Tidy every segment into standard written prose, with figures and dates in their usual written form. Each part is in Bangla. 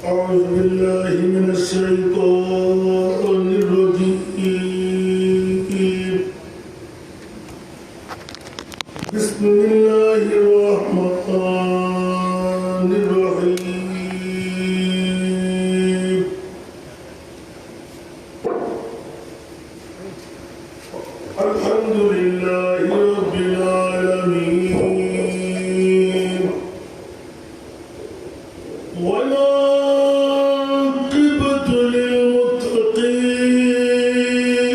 أعوذ بالله من الشيطان الرجيم بسم الله الرحمن الرحيم الحمد لله رب العالمين والعاقبة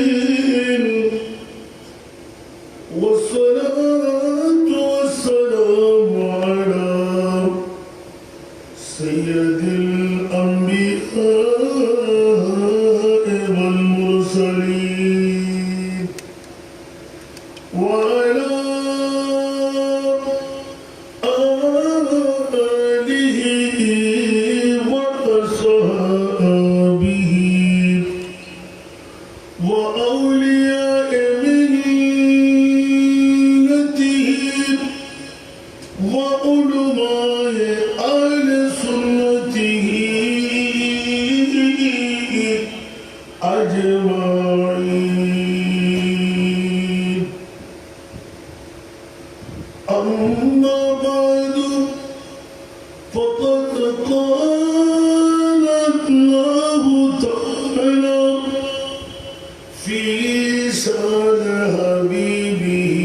للمتقين والصلاة والسلام على سيد الأنبياء والمرسلين وعلى آله وأصحابه وأولياء ملته وعلماء أهل سنته أجمعين أما بعد فقد قال الله تعالى في شأن حبيبه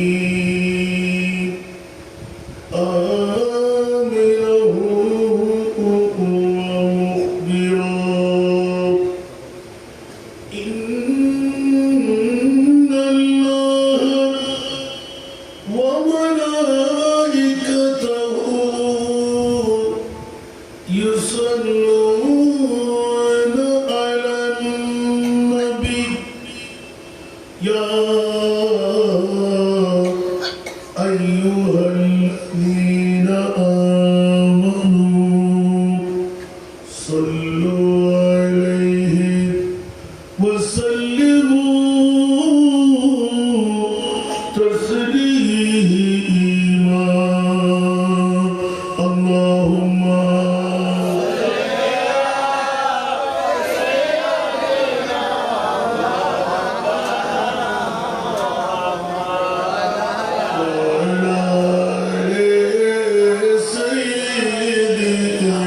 آمرا ومخبرا إن الله وملائكته يصلون على النبي يا أيها الذين آمنوا صلوا عليه وسلموا تسليما اللهم وعلى آل سيدنا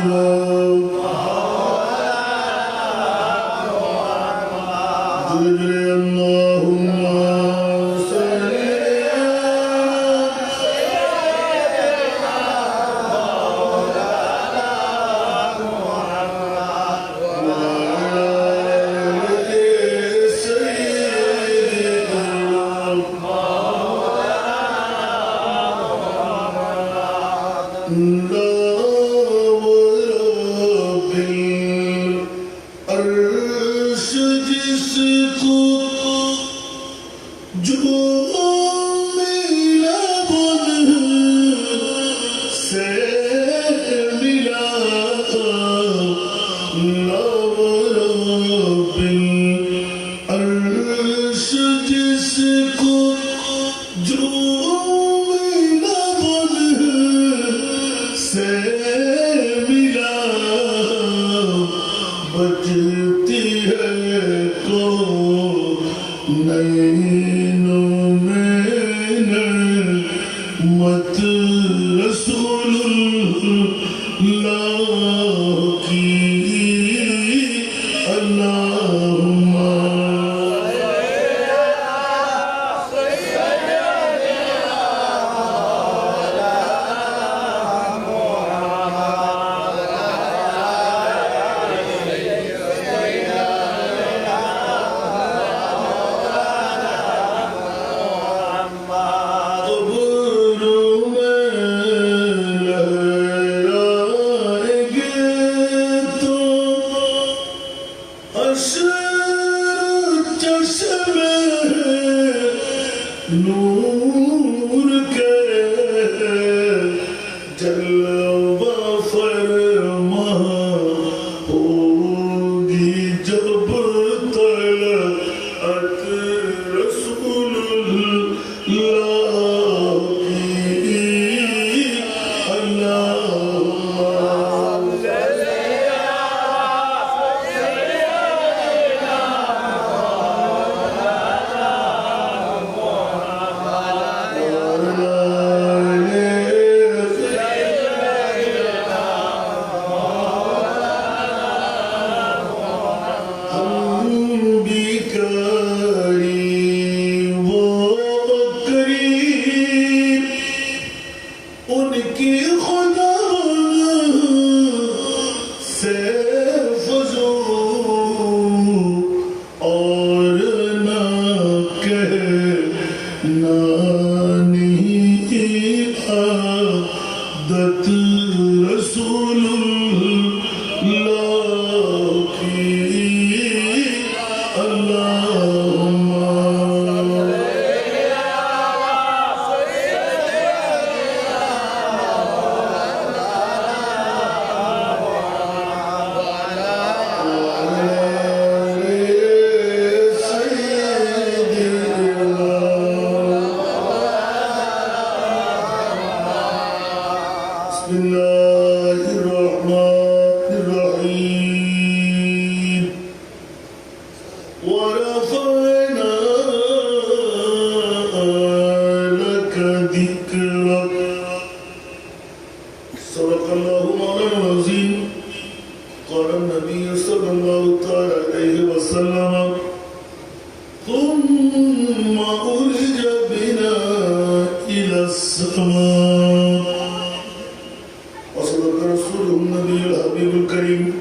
الكريم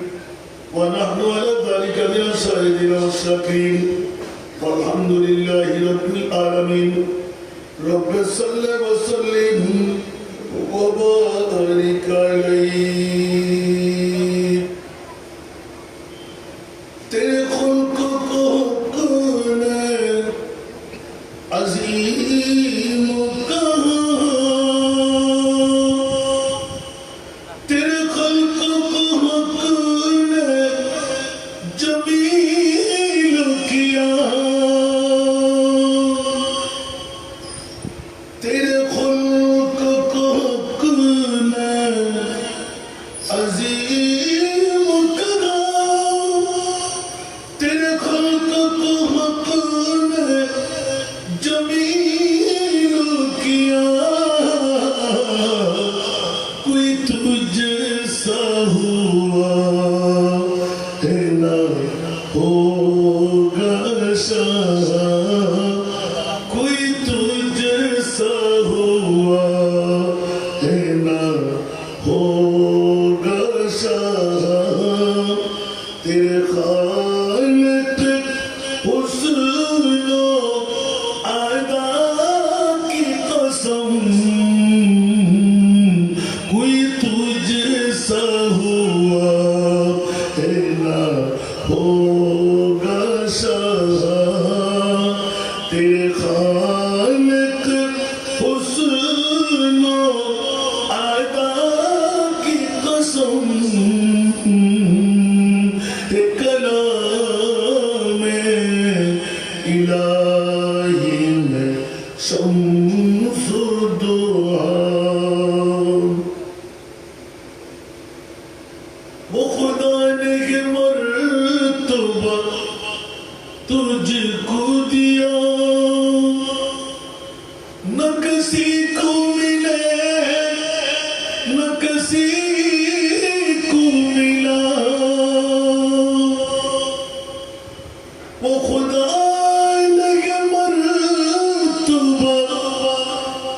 ونحن على ذلك من الشاهدين والشاكرين والحمد لله رب العالمين رب صل وسلم وبارك عليه تیرے خلق کو کنے عظیم تیرے خلق کو کنے جمیل کیا تیرے خلق کو کنے عظیم کرا تیرے خلق کو کنے جمیل کیا کوئی تجھ سا ہوا ہے نہ ہوگا شاہ کوئی تجھ سا ہوا ہے نہ ہوگا شاہ تیرے خالق حسن و ادا کی قسم کوئی تجھ سا ہوا ہے نہ ہوگا شاہ تیرے خالق حسن و ادا کی قسم کلام الہی میں شمس دعا وہ خدا نے یہ مرتبہ تجھ کو دیا نہ کسی کو ملے نہ کسی کو ملا وہ خدا نے یہ مرتبہ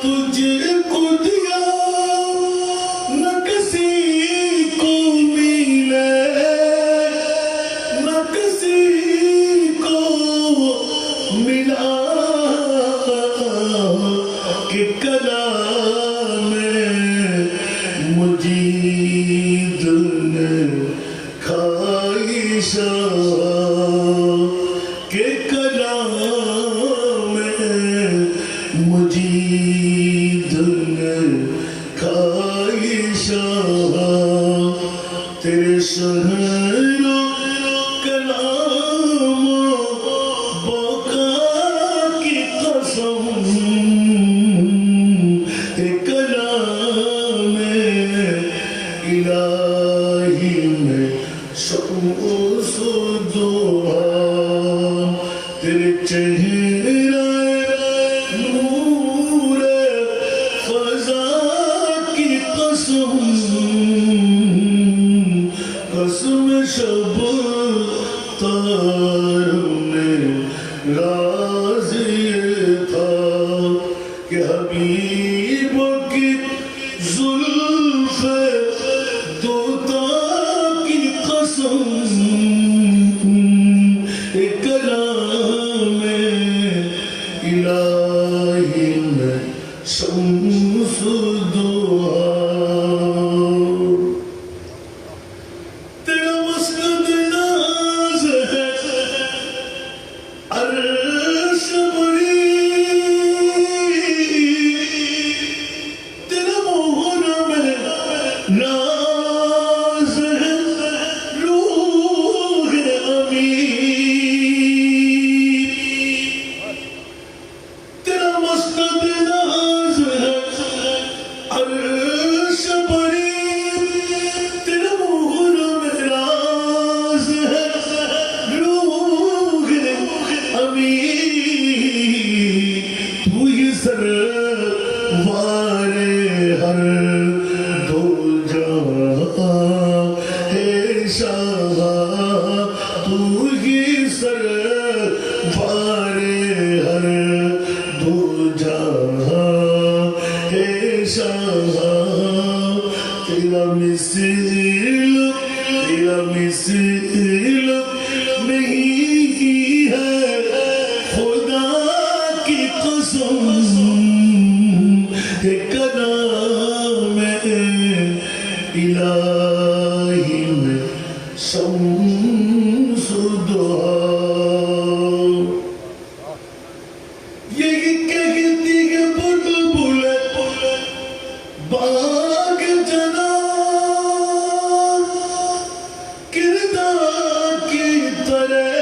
تجھ کو دیا نہ کسی کو ملے نہ کسی کو ملا کہ کلام مجید نے کھائی شاہ کہ کلام مجید نے کھائی شاہ تیرے شہر و کلام و بقا کی قسم کلام الہی میں شمس دعا تیرے چہرہ نور فضا کی قسم قسم شب تار میں راضی تھا کہ حبیب کی زلف دوتا کی قسم کلام الہی میں شمس دعا تیرا مسند ناز ہے عرش بری تیرا محرم ہے ناز ہے روح امین تیرا مسند ناز ہے عرش بری تیرا محرم ناز ہے روح امین تو ہی سروار ہر دو جہاں ہے شاہ تو ہی سروار ہر دو جہاں ہے شاہ تیرا مثل مثیل نہیں ہے خدا کی قسم کہ کلام الہی میں شمس دعا یہی کہتی ہے بلبل باغ جنا کردار کی طرح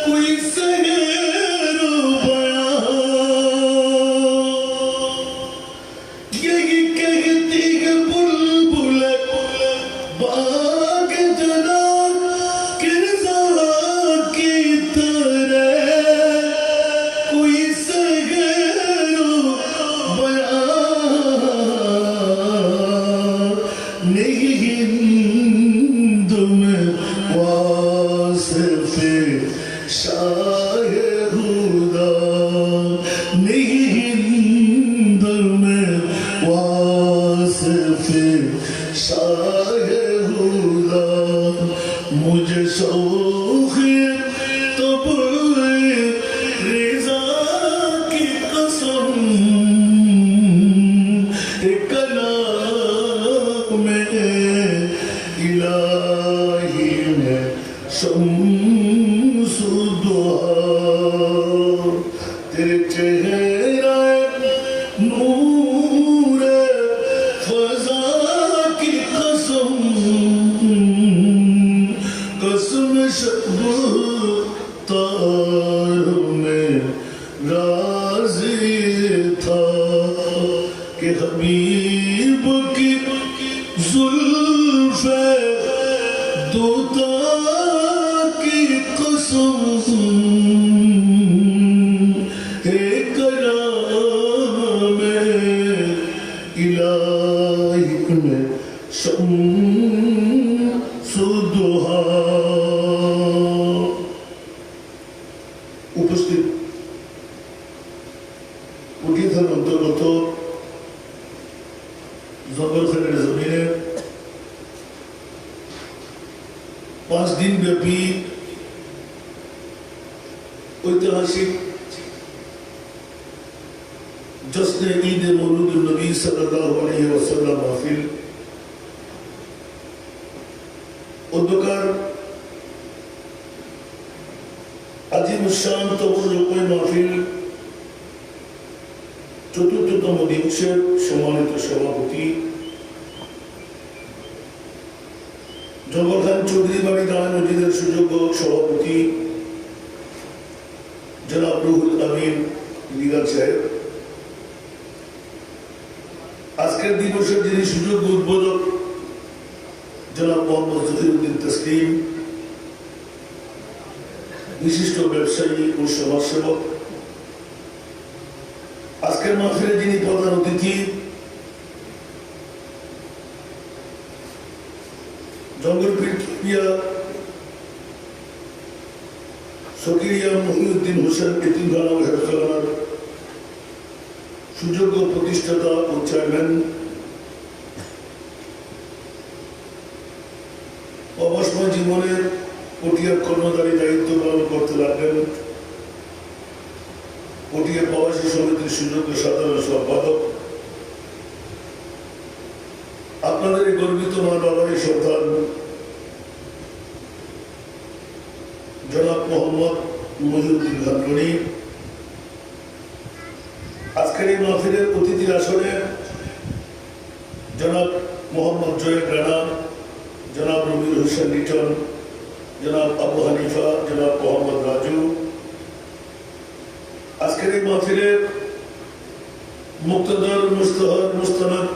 کوئی سحر بیان یہی کہتی ہے بلبل باغ جنا کردار کی طرح کوئی سحر بیان نہیں ہند میں واصف شاہ ہدا نہیں ہند میں واصف شاہ ہدا مجھے شوق تب رضا کی قسم کلام الہی میں شمس دعا تیرے چہرہ نور فضا کی قسم قسم شب تار میں راضی تھا کہ حبیب کی زلف دوتا کی قسم ہے کلام الہی میں شمس دعا উপস্থিত কুটির থানার অন্তর্গত জঙ্গলখানের জমিনে 5 দিন ব্যাপী ঐতিহাসিক জশ্নে ঈদ মৌলুদুন নবী সাল্লাল্লাহু আলাইহি ওয়াসাল্লাম মাহফিল অধ্যকার আজিমুশান তবরুকই মাহফিল চতুর্থতম দিবসের সম্মানিত সভাপতি জঙ্গলখান চৌধুরী বাড়ি দান মসজিদের সুযোগ্য সভাপতি জনাব রুহুল আমিন লিগাল সাহেব আজকের দিবসের যিনি সুযোগ্য উদ্বোধক জনাব মোহাম্মদ জহিরুদ্দিন তসলিম বিশিষ্ট ব্যবসায়ী ও সমাজসেবক আজকের মাহফিলে যিনি প্রধান অতিথি জঙ্গলপীর সকিরিয়া মহিউদ্দিন হোসেন এতিমখানা ও হেফজখানার সুযোগ্য প্রতিষ্ঠাতা ও চেয়ারম্যান অবসর জীবনের পটিয়ার কর্মচারী দায়িত্ব পালন করতে লাগলেন পটিয়া প্রবাসী সমিতির সুযোগ্য সাধারণ সম্পাদক আপনাদের এই গর্বিত মা বাবারই সন্তান জনাব মোহাম্মদ মহিউদ্দিন খান গনি আজকের এই মাহফিলের অতিথির আসনে জনাব মোহাম্মদ জয়েদ রানা জনাব রবির হোসেন লিটন জনাব আবু হানিফা জনাব মোহাম্মদ রাজু আজকের এই মাহফিলে মুক্তদার মুস্তাহার মুস্তানাদ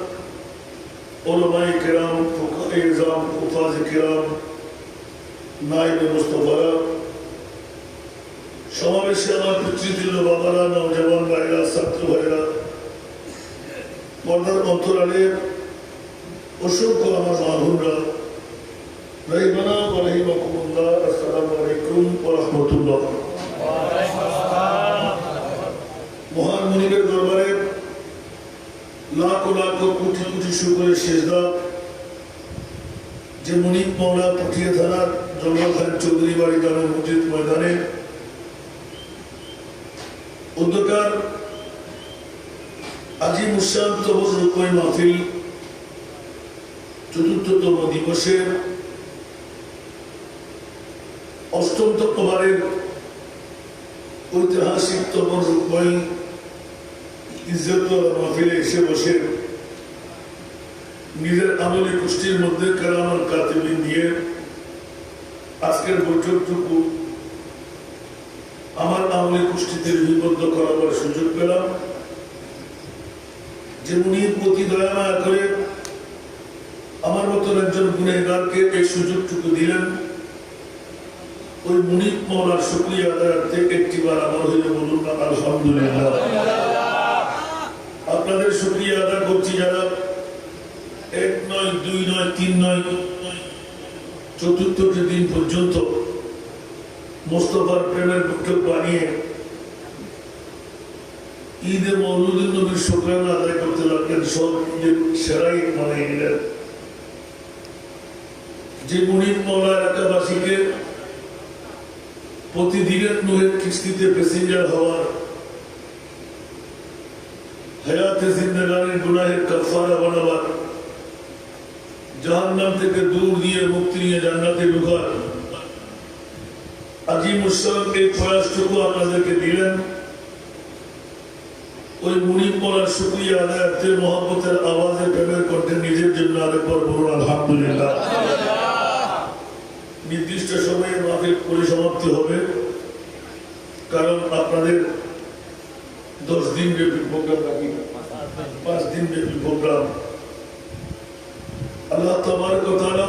ওলামায়ে কেরাম ফুকাহায়ে ইজম হুফাজে কেরাম নায়েবে মুস্তাফারা সমাবেশে আমার পিতৃতুল্য বাবারা নওজওয়ান ভাইরা ছাত্র ভাইরা পর্দার অন্তরালে অসংখ্য আমার মাহুররা রহিমানা ওয়া রাহিমাকুমুল্লাহ আসসালামু আলাইকুম ওয়া রাহমাতুল্লাহ মহান মুনিবের দরবারে লাখো লাখো কোটি কোটি শুকরের সেজদা যে মুনিব মাওলা পুঠিয়া থানার জঙ্গল খান চৌধুরী বাড়ি জামে মসজিদ ময়দানে উদ্যোগার আজিম উসান তবর রূপময় মাহফিল চতুর্থতম দিবসের অষ্টমতমবারের ঐতিহাসিক তবর রূপময় ইজ্জত মাহফিলে এসে বসে নিজের আমলি গোষ্ঠীর মধ্যে কালামাল কাতিবিন দিয়ে আজকের বৈঠকটুকু আমার আমলি গোষ্ঠীতে লিপিবদ্ধ করাবার সুযোগ পেলাম। যে মুনির প্রতি দয়া মায়া করে আমার মতন একজন গুনেগারকে এই সুযোগটুকু দিলেন, ওই মুনিব মাওলার শুকরিয়া আদায়ার্থে একটিবার আমার হয়ে বলুন না আলহামদুলিল্লাহ। আপনাদের শুকরিয়া আদা করছি যারা এক নয়, দুই নয়, তিন নয়, চতুর্থটি দিন পর্যন্ত মোস্তফার প্রেমের বৈঠক বানিয়ে ঈদে মওলুদুন নবীর শুকরানা আদায় করতে লাগলেন, সব ঈদের সেরাই মানিয়ে নিলেন। যে মুনিব মাওলা এলাকাবাসীকে প্রতিদিনের নূরের কিস্তিতে প্যাসেঞ্জার হওয়ার, হায়াতে জিন্দেগানির গুনাহের কাফারা বানাবার, জাহান্নাম থেকে দূর দিয়ে মুক্তি নিয়ে জান্নাতে ঢোকার আজিম উসান এই প্রয়াসটুকু আপনাদেরকে দিলেন। ওই মুনিব মাওলার শুকরিয়া আদায়ার্থে মহব্বতের আওয়াজে প্রেমের কণ্ঠে নিজের জন্য আরেকবার বলুন আলহামদুলিল্লাহ। নির্দিষ্ট সময়ে মাহফিল পরিসমাপ্তি হবে, কারণ আপনাদের 10 দিন ব্যাপী প্রোগ্রাম নাকি 5 দিন ব্যাপী প্রোগ্রাম। আল্লাহ তাবারক ওয়া তাআলা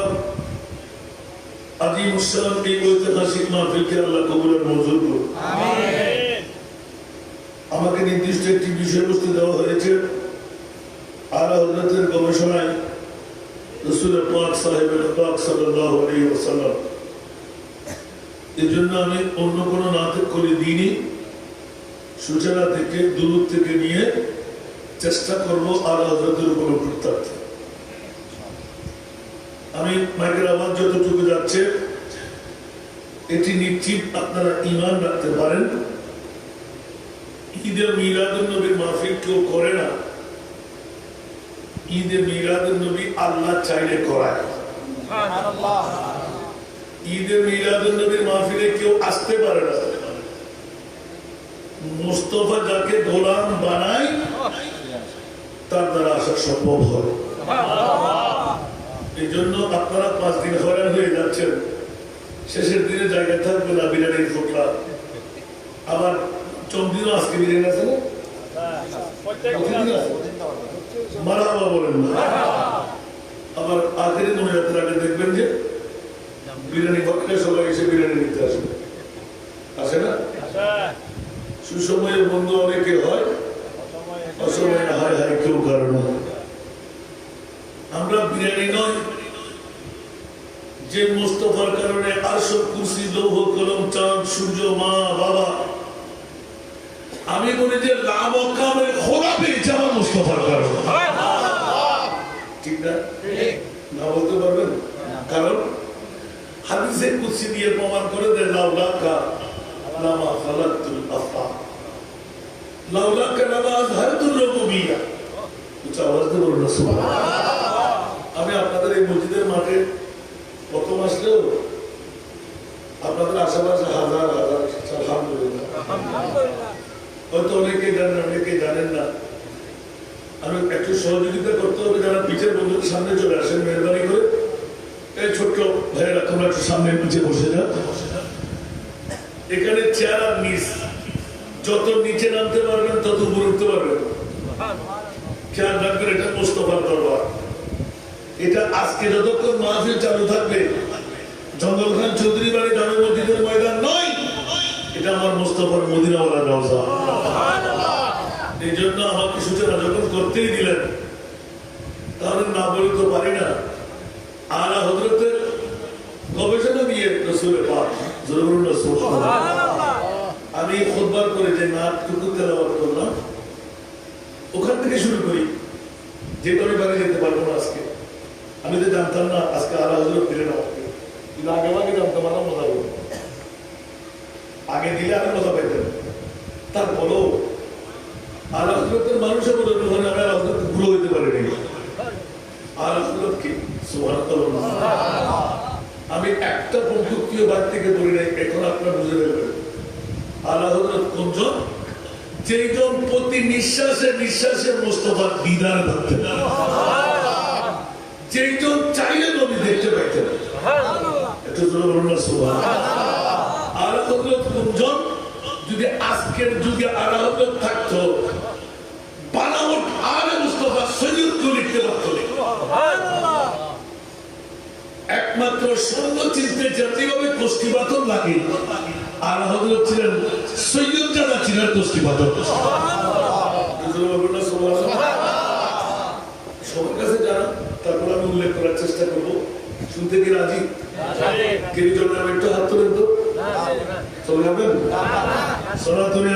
আজিম উসান এই ঐতিহাসিক মাহফিলকে আল্লাহ কবুলের মঞ্জুর করুন। আমিন। আমাকে নির্দিষ্ট একটি বিষয়বস্তু দেওয়া হয়েছে, আলা হযরতের গবেষণায় রাসূল পাক সাল্লাল্লাহু আলাইহি ওয়াসাল্লাম। এজন্য আমি অন্য কোনো নাটক করে দিইনি, সূচনা থেকে দূর থেকে নিয়ে চেষ্টা করব আলা হযরতের উপর প্রত্যার্থে। আমি মাইকের আওয়াজ যতটুকু যাচ্ছে এটি নিশ্চিত আপনারা ঈমান রাখতে পারেন, ঈদে মিলাদুন নবীর মাহফিল কেউ করে না, ঈদে মিলাদুন নবী আল্লাহ চাইলে করায়। সুবহানাল্লাহ। ঈদে মিলাদুন নবীর মাহফিলে কেউ আসতে পারে না, মুস্তাফা যাকে গোলাম বানায় তার দ্বারা আসা সম্ভব হয়। এই জন্য আপনারা 5 দিন হয়রান হয়ে যাচ্ছেন, শেষের দিনে জায়গা থাকবে না বিরিয়ানির ফোকলা। আবার চমদিনও আজকে বিরিয়ানি আছে না, মারহাবা বলেন না। আবার আখেরি নবীরাতের আগে দেখবেন যে বিরিয়ানি ফোকলা সবাই এসে বিরিয়ানি নিতে আসবে, আসে না? সুসময়ের বন্ধু অনেকে হয়, অসময়ে হায় হায় কেউ কারণ। আমরা বিরিয়ানি নয়, যে মুস্তাফার কারণে আরশ কুরসি লৌহ কলম চাঁদ সূর্য মা বাবা, আমি বলি যে লাভ ও কামের খোলা পেয়েছে আমার মুস্তাফার কারণে। ঠিক না? না বলতে পারবেন? কারণ হাদিসে কুরসি দিয়ে প্রমাণ করে দেয় লাউলাকা লামা খালাকতুল আফলাক, লাউলাকা লামা আযহারতুর রুবুবিয়্যা। উচ্চ আওয়াজ দিয়ে বলুন সুবহানাল্লাহ। আমি আপনাদের এই মসজিদের মাঠে প্রথম আসলেও আপনাদের আশেপাশে হাজার হাজার, আলহামদুলিল্লাহ। হয়তো অনেকে জানেন, অনেকে জানেন না। আমি একটু সহযোগিতা করতে হবে, যারা পিছের বন্ধুদের সামনে চলে আসেন মেহরবানি করে। এই ছোট্ট ভাইয়েরা তোমরা একটু সামনে পিছে বসে যাও। এখানে চেয়ার আর নিচ, যত নিচে নামতে পারবেন তত উপরে উঠতে পারবেন। খেয়াল রাখবেন, এটা মুস্তাফার দরবার। এটা আজকে যতক্ষণ মাহফিল চালু থাকবে, জঙ্গল খান চৌধুরী বাড়ি জামে মসজিদের ময়দান নয়, এটা আমার মুস্তাফার মদিনাওয়ালা রওজা। এই জন্য আমাকে সূচনা যখন করতেই দিলেন, তাহলে না বলে তো পারি না। আলা হযরতের গবেষণা দিয়ে রাসূলের পাক জরুরুন রাসূল আমি খুতবার করে যে নাটটুকু তেলাওয়াত করলাম, ওখান থেকে শুরু করি, যেটা আমি বাড়ি যেতে পারবো না আজকে। আমি তো জানতাম না আজকে আলা হজরত দিলেন আমাকে, কিন্তু আগে আগে জানতাম আরো মজা করবো, আগে দিলে আরো মজা পাইতেন। তারপরেও আলা হজরতের মানুষের বলে ওখানে আমি আলা হজরত গুলো হইতে পারিনি। আলা হজরত কি সুবহানাল্লাহ, আমি একটা বন্ধুত্বীয় বাদ থেকে বলি নাই, এখন আপনারা বুঝে নেবেন। আলা হযরত কোনজন? যেজন প্রতি নিঃশ্বাসে নিঃশ্বাসে মুস্তাফার দিদার করতেন, যেজন চাইলে নবী দেখতে পাইতেন। এটা জোরে বলুন না সুবহানাল্লাহ। আলা হযরত কোনজন? যদি আজকের যুগে আলা হযরত থাকতো, বানাওয়াট আলে মুস্তাফা সৈয়দ তো লিখতে পারতো না। একমাত্র সৈন্য চিনতে জাতীয়ভাবে কোষ্ঠীপাতন লাগে, আর হযরত ছিলেন সৈয়দ যারা ছিলেন কোষ্ঠীপাতন। সবার কাছে জানা, তারপর আমি উল্লেখ করার চেষ্টা করবো। শুনতে কি রাজি? কেরি জন্য আমি একটু হাত তোলেন তো, চলে যাবেন। সনাতনী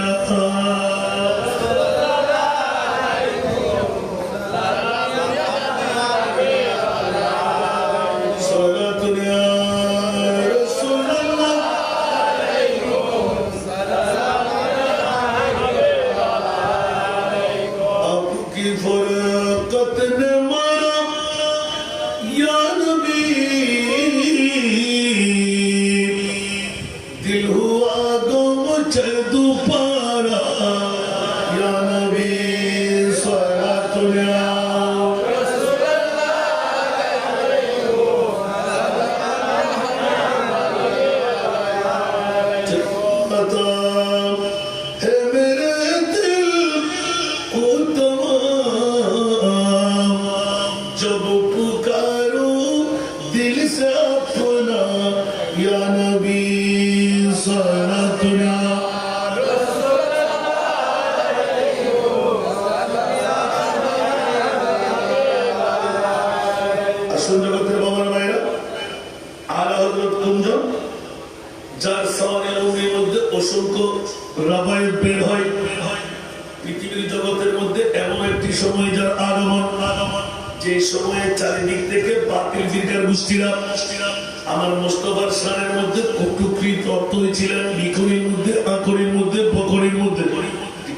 আমার মোস্তফার শানের মধ্যে কটুকরি তত্ত্ব হয়েছিলেন, লিখনের মধ্যে, আখরের মধ্যে, বকরের মধ্যে।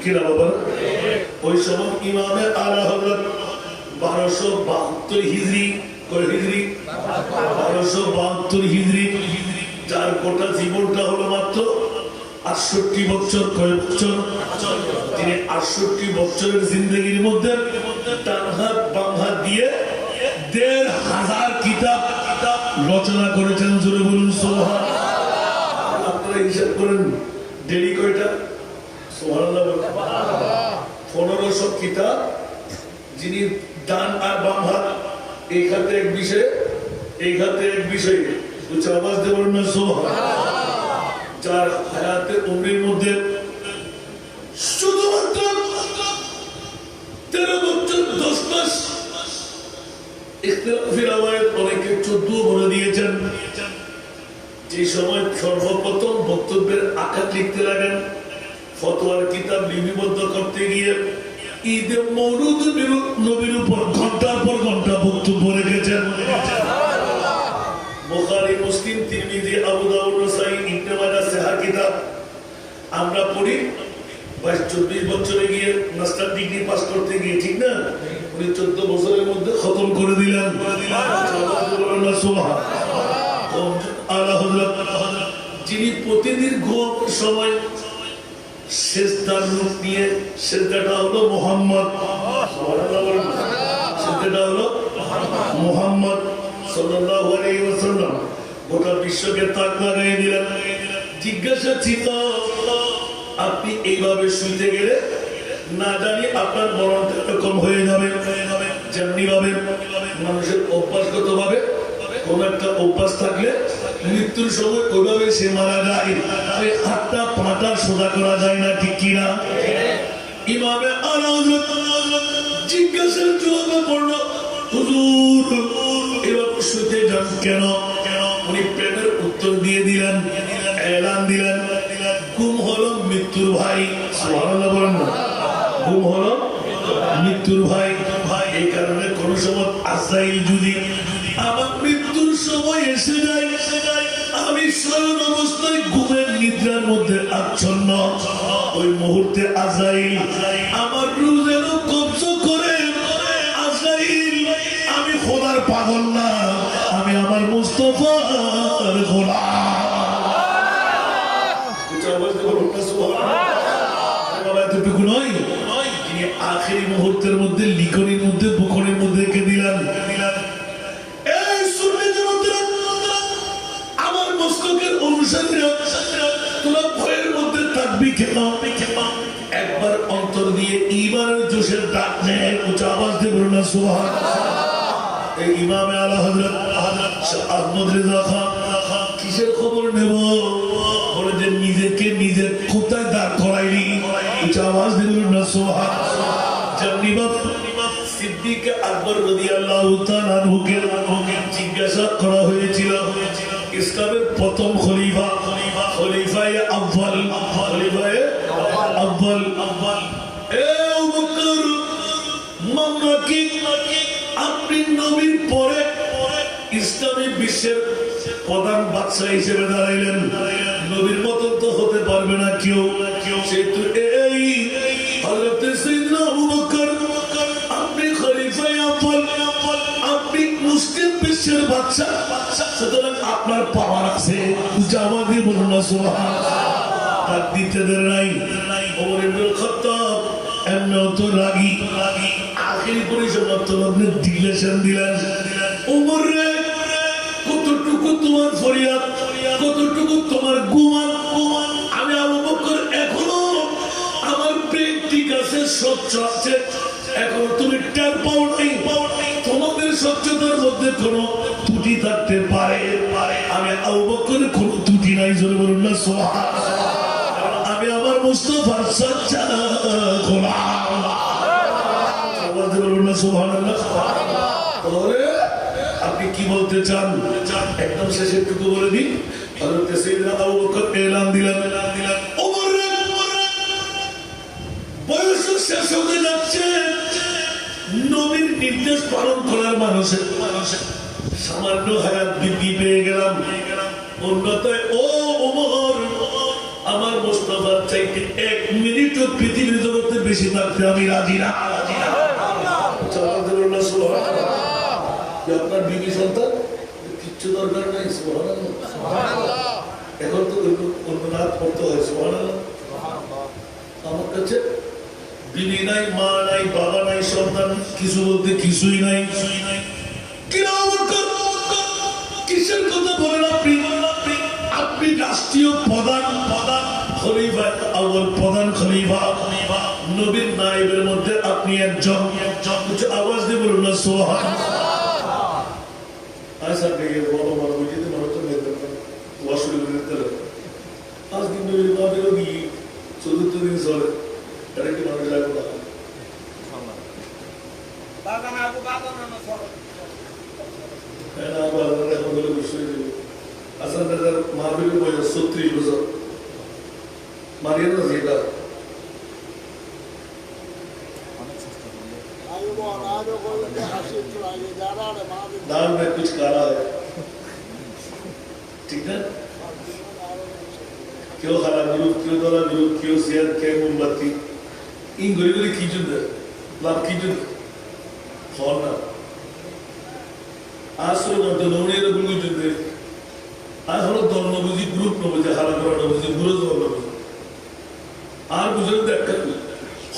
কিনা বাবা? ওই সময় ইমামে আলা হযরত 1272 হিজরি, কয় হিজরি? 1272 হিজরি, যার গোটা জীবনটা হলো মাত্র 68 বছর। কয় বছর? তিনি 68 বছরের জিন্দগির মধ্যে ডান হাত বাম হাত দিয়ে 1500 কিতাব রচনা করেছেন। জোরে বলুন সুবহানাল্লাহ। আপনারা হিসাব করেন দেরি কয়টা? সুবহানাল্লাহ। 1500 কিতাব, যিনি ডান আর বাম হাত, এই হাতে এক বিষয়, এই হাতে এক বিষয়, উচ্চ আওয়াজ দিয়ে বলুন না সুবহানাল্লাহ। যার হায়াতে উমরের মধ্যে শুধুমাত্র 13 বছর 10 মাস, অনেকে 14 বলে দিয়েছেন। যে সময় সর্বপ্রথম বক্তব্যের আকার লিখতে লাগেন, ফতোয়ার কিতাব লিপিবদ্ধ করতে গিয়ে ঈদে মওলুদ নবীর উপর ঘন্টার পর ঘন্টা বক্তব্য রেখেছেন। বুখারী, মুসলিম, তিরমিজি, আবু দাউদ, নাসাই, ইবনে মাজাহ, সিহাহ কিতাব আমরা পড়ি। 22-24 বছরে গিয়ে মাস্টার ডিগ্রি পাস করতে গিয়ে, ঠিক না, উনি 14 বছরের মধ্যে খতম করে দিলেন। আলা হযরত যিনি প্রতিদিন ঘুম সময় সেজদার রূপ নিয়ে, সেজদাটা হলো মুহাম্মদ, সেজদাটা হলো মুহাম্মদ সাল্লাল্লাহু আলাইহি ওয়াসাল্লাম। গোটা বিশ্বকে তাক লাগাই দিলেন। জিজ্ঞাসা ছিল, আপনি এইভাবে শুইতে গেলে না জানি আপনার মরণটা এরকম হয়ে যাবে। যেমনি ভাবে মানুষের অভ্যাসগত ভাবে কোন একটা অভ্যাস থাকলে মৃত্যুর সময় ওইভাবে সে মারা যায়, হাতটা পাটা সোজা করা যায় না, ঠিক কিনা? ইমামে আলা হযরত জিজ্ঞাসার জবাবে পড়ল, হুজুর এভাবে শুইতে যান কেন? উনি প্রেমের উত্তর দিয়ে দিলেন, এলান দিলেন, ঘুম হলো মৃত্যুর ভাই। সুবহানাল্লাহ বলেন না? ঘুম হলো মৃত্যুর ভাই। এই কারণে কোন সময় আজরাইল যদি আমার মৃত্যুর সময় এসে যায়, আমি শয়ন অবস্থায় ঘুমের নিদ্রার মধ্যে আচ্ছন্ন, ওই মুহূর্তে আজরাইল আমার রূহ যেন কব্জ করে। আজরাইল, আমি খোদার পাগল না, আমি আমার মুস্তাফার গোলাম। এতটুকু নয়, তিনি আখেরি মুহূর্তের মধ্যে লিখনের মধ্যে বুকনের মধ্যে রেখে দিলেন, আমার মস্তকের অনুসারীরা তোরা ভয়ের মধ্যে থাকবি কেন? একবার অন্তর দিয়ে ঈমানের জোশের ডাক নেয়, উচ্চ আওয়াজ দিয়ে বলুন না সুবহানাল্লাহ। এই ইমামে আলা হযরত আহমদ রেজা খান কিসের খবর নেব? বলে যে নিজেকে নিজে কোথায় দাঁড় করাইলি? উচ্চ আওয়াজ দিয়ে বলুন না সুবহানাল্লাহ। জান্নিবাত সিদ্দিক আকবর রাদিয়াল্লাহু তাআলা আনহুকে জিজ্ঞাসা করা হয়েছিল, ইসলামের প্রথম খলিফা, খলিফায়ে আউয়াল, খলিফায়ে আউয়াল এ আবু বকর, মামলা কি আপনি নবীর পরে ইসলামী বিশ্বের প্রধান বাদশা হিসেবে দাঁড়াইলেন? নবীর মতন তো হতে পারবে না কেউ। সেহেতু এই হযরত সাইয়েদনা আবু বকর, আপনি খলিফায়ে আউয়াল, আপনি মুসলিম বিশ্বের বাদশা, সুতরাং আপনার পাওয়ার আছে। জামা দিয়ে বলুন না সুবহানাল্লাহ। তার দিতে দেন নাই। ওমর ইবনে খাত্তাব এমনও তো রাগী, আখেরি পরিসমাপ্ত আপনি ডিক্লেরেশন দিলেন, ওমর রে, কতটুকু তোমার ফরিয়াদ, কতটুকু তোমার গুমান? আমি আবু বকর এখনো আমার প্রেম ঠিক আছে, স্বচ্ছ আছে, এখনো তুমি টের পাও নাই। তোমাদের স্বচ্ছতার মধ্যে কোনো ত্রুটি থাকতে পারে, আমি আবু বকর কোনো ত্রুটি নাই। জোরে বলুন না সুবহানাল্লাহ। আমি আমার মুস্তাফার সচ্চা গোলাম। বলুন না সুবহানাল্লাহ। তাহলে আপনি কি বলতে চান? একদম শেষের টুকু বলে দিন। হযরত সাইয়েদনা আবু বকর এলান দিলেন, ওমর রে, বয়স শেষ হতে যাচ্ছে, নবীর নির্দেশ পালন করার মানুষের সামান্য হায়াত বৃদ্ধি পেয়ে গেলাম। অন্যথায় ও ওমর, আমার মুস্তাফার চাইতে 1 মিনিটও পৃথিবীর জগতে বেশি থাকতে আমি রাজি না। আপনার বিবি সন্তান কিচ্ছু দরকার নাই, সুবহানাল্লাহ। এখন তো অন্য রাত পড়তে হয়, সুবহানাল্লাহ। আমার কাছে বিবি নাই, মা নাই, বাবা নাই, সন্তান কিছু বলতে কিছুই নাই। কিসের কথা বলেন আপনি? আপনি রাষ্ট্রীয় প্রধান খলিফা আউয়াল, প্রধান খলিফা, নবীর নায়েবের মধ্যে আপনি একজন। আওয়াজ দিয়ে বলুন না সুবহানাল্লাহ। আচ্ছা, দেখে বড় বড় বুঝিতে মনে তো নেই, অসুবিধা দিতে আজ কিন্তু নবীরও কি 14 দিন চলে, এটা কি মানুষ লাগবে না? মাহফিলের বয়স 36 বছর, মানিয়ে না যেটা दाल में कुछ काला है, ठीक है? क्यों खाना विरोध, क्यों दोला विरोध, क्यों सेहत, क्या मोमबत्ती, इन गरीबों की जुद लाभ की जुद खाना आज तो ना तो नौने ना बुल्कु जुद आज हम लोग दोनों बुझी ग्रुप ना बुझे हारा करो ना बुझे बुरा दोनों बुझे आज बुझे देख कर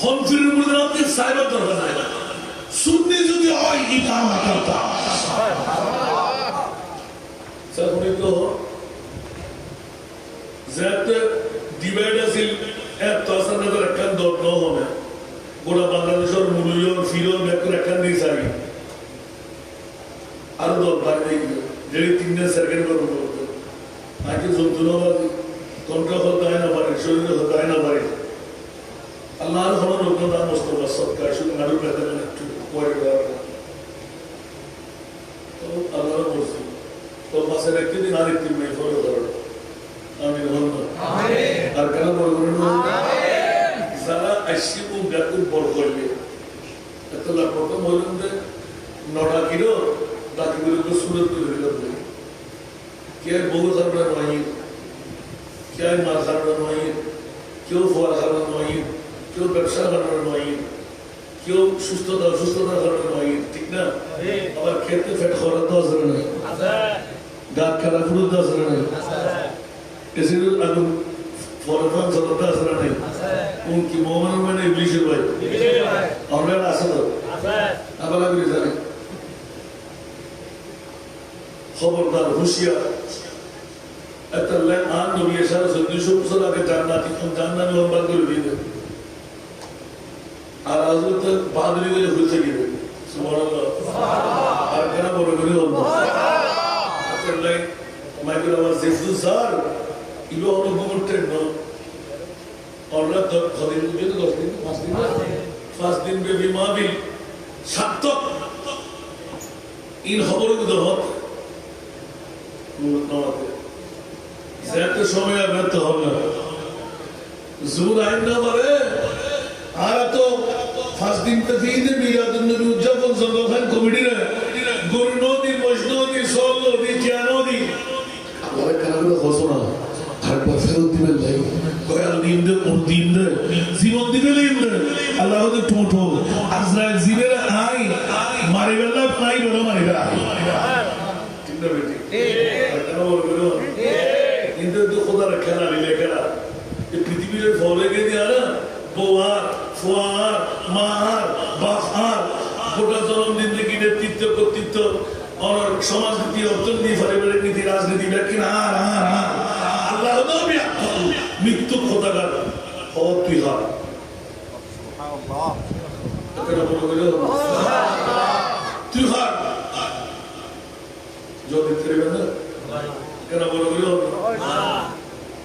हम फिर बुझे आपके साइबर तो बनाएगा सुनने जो भी और ही काम करता सर उन्हें तो ज़्यादा डिवाइडर्सिल ऐप तो असल में तो रखन दो नो होने गोड़ा बांग्लादेश और मुलुयों और फिरों में को रखन नहीं सारी आर दो बार देगी जेडी 3 दिन सरकार को बोलते आगे जो दोनों बार कंट्रोल होता है ना बारे शोर होता है ना बारे अल्लाह ने हमारे लोगों का मुस्तफा सब का शुरू नाडू कहते हैं तो अल्लाह मुस्लिम तो मसे रखते दिन आरे तीन में फॉलो करो आमीन आमीन और कल बोल रहे हो आमीन सारा अशीबु बेकुल बोल बोल ले तो তাহলে প্রথম বললেন যে নটা কিলো বাকিগুলো তো সুরত করে দিলাম কে বউ খাবার নয় কে মাল খাবার নয় কেউ ফল খাবার নয় কেউ ব্যবসা খাবার নয় কেউ সুস্থতা অসুস্থতা খাবার নয় ঠিক না আবার খেতে ফেট খাওয়ার তো আসলে নাই দাঁত খেলা ফুরুত তো আসলে নাই এসির আগুন ফলফান সদতা আসলে নাই কোন কি মোহাম্মদ মানে ইংলিশের ভাই আমরা আছে তো আবার আগে জানি খবরদার হুঁশিয়ার একটা আন নবী এসার 200 বছর আগে জান্নাতি কোন জান্নাতি বরবাদ করে দিবে আর হযরত বাদরি বলে ভুলতে গিয়ে সুবহানাল্লাহ আর কেন বড় করে আল্লাহ আল্লাহ মাইকেল আমার জিসু স্যার ইলো হলো গুমটেন না আল্লাহ তো খদিন দিয়ে 10 দিন 5 দিন বেবি মাহফিল সার্থক ইন খবরগুলো দহত নওয়াতে যেতে সময় আর ব্যর্থ হবে না জুর আইন না পারে আর তো 5 দিন থেকে ঈদে মিলাদুন নবী উদযাপন সংগঠন কমিটি রে গুরু নদী মজনদী সল নদী কিয়া নদী আমার কারণে ঘোষণা আর বছর দিবেন ভাই কয়াল দিন দে কোন দিন দে জীবন দিবেন আল্লাহ তো টোটো আজরাইল জিবের আই মারিবেলা পাই বড় মারিবেলা ঠিক না বেটি আর কেন বলবো কিন্তু তো খোদার খেলা নিলে খেলা এই পৃথিবীর ফলে গে দিয়া না বউয়ার ফুয়ার মার বাফার গোটা জন্মদিন থেকে নেতৃত্ব কর্তৃত্ব অনর সমাজনীতি অর্থনীতি পারিবারিক নীতি রাজনীতি ব্যাখ্যা আর আর আর আল্লাহ নবী মৃত্যু খোদাগার হওয়া তুই হার তুই হার যদি ফিরবে না কেন বলো বলো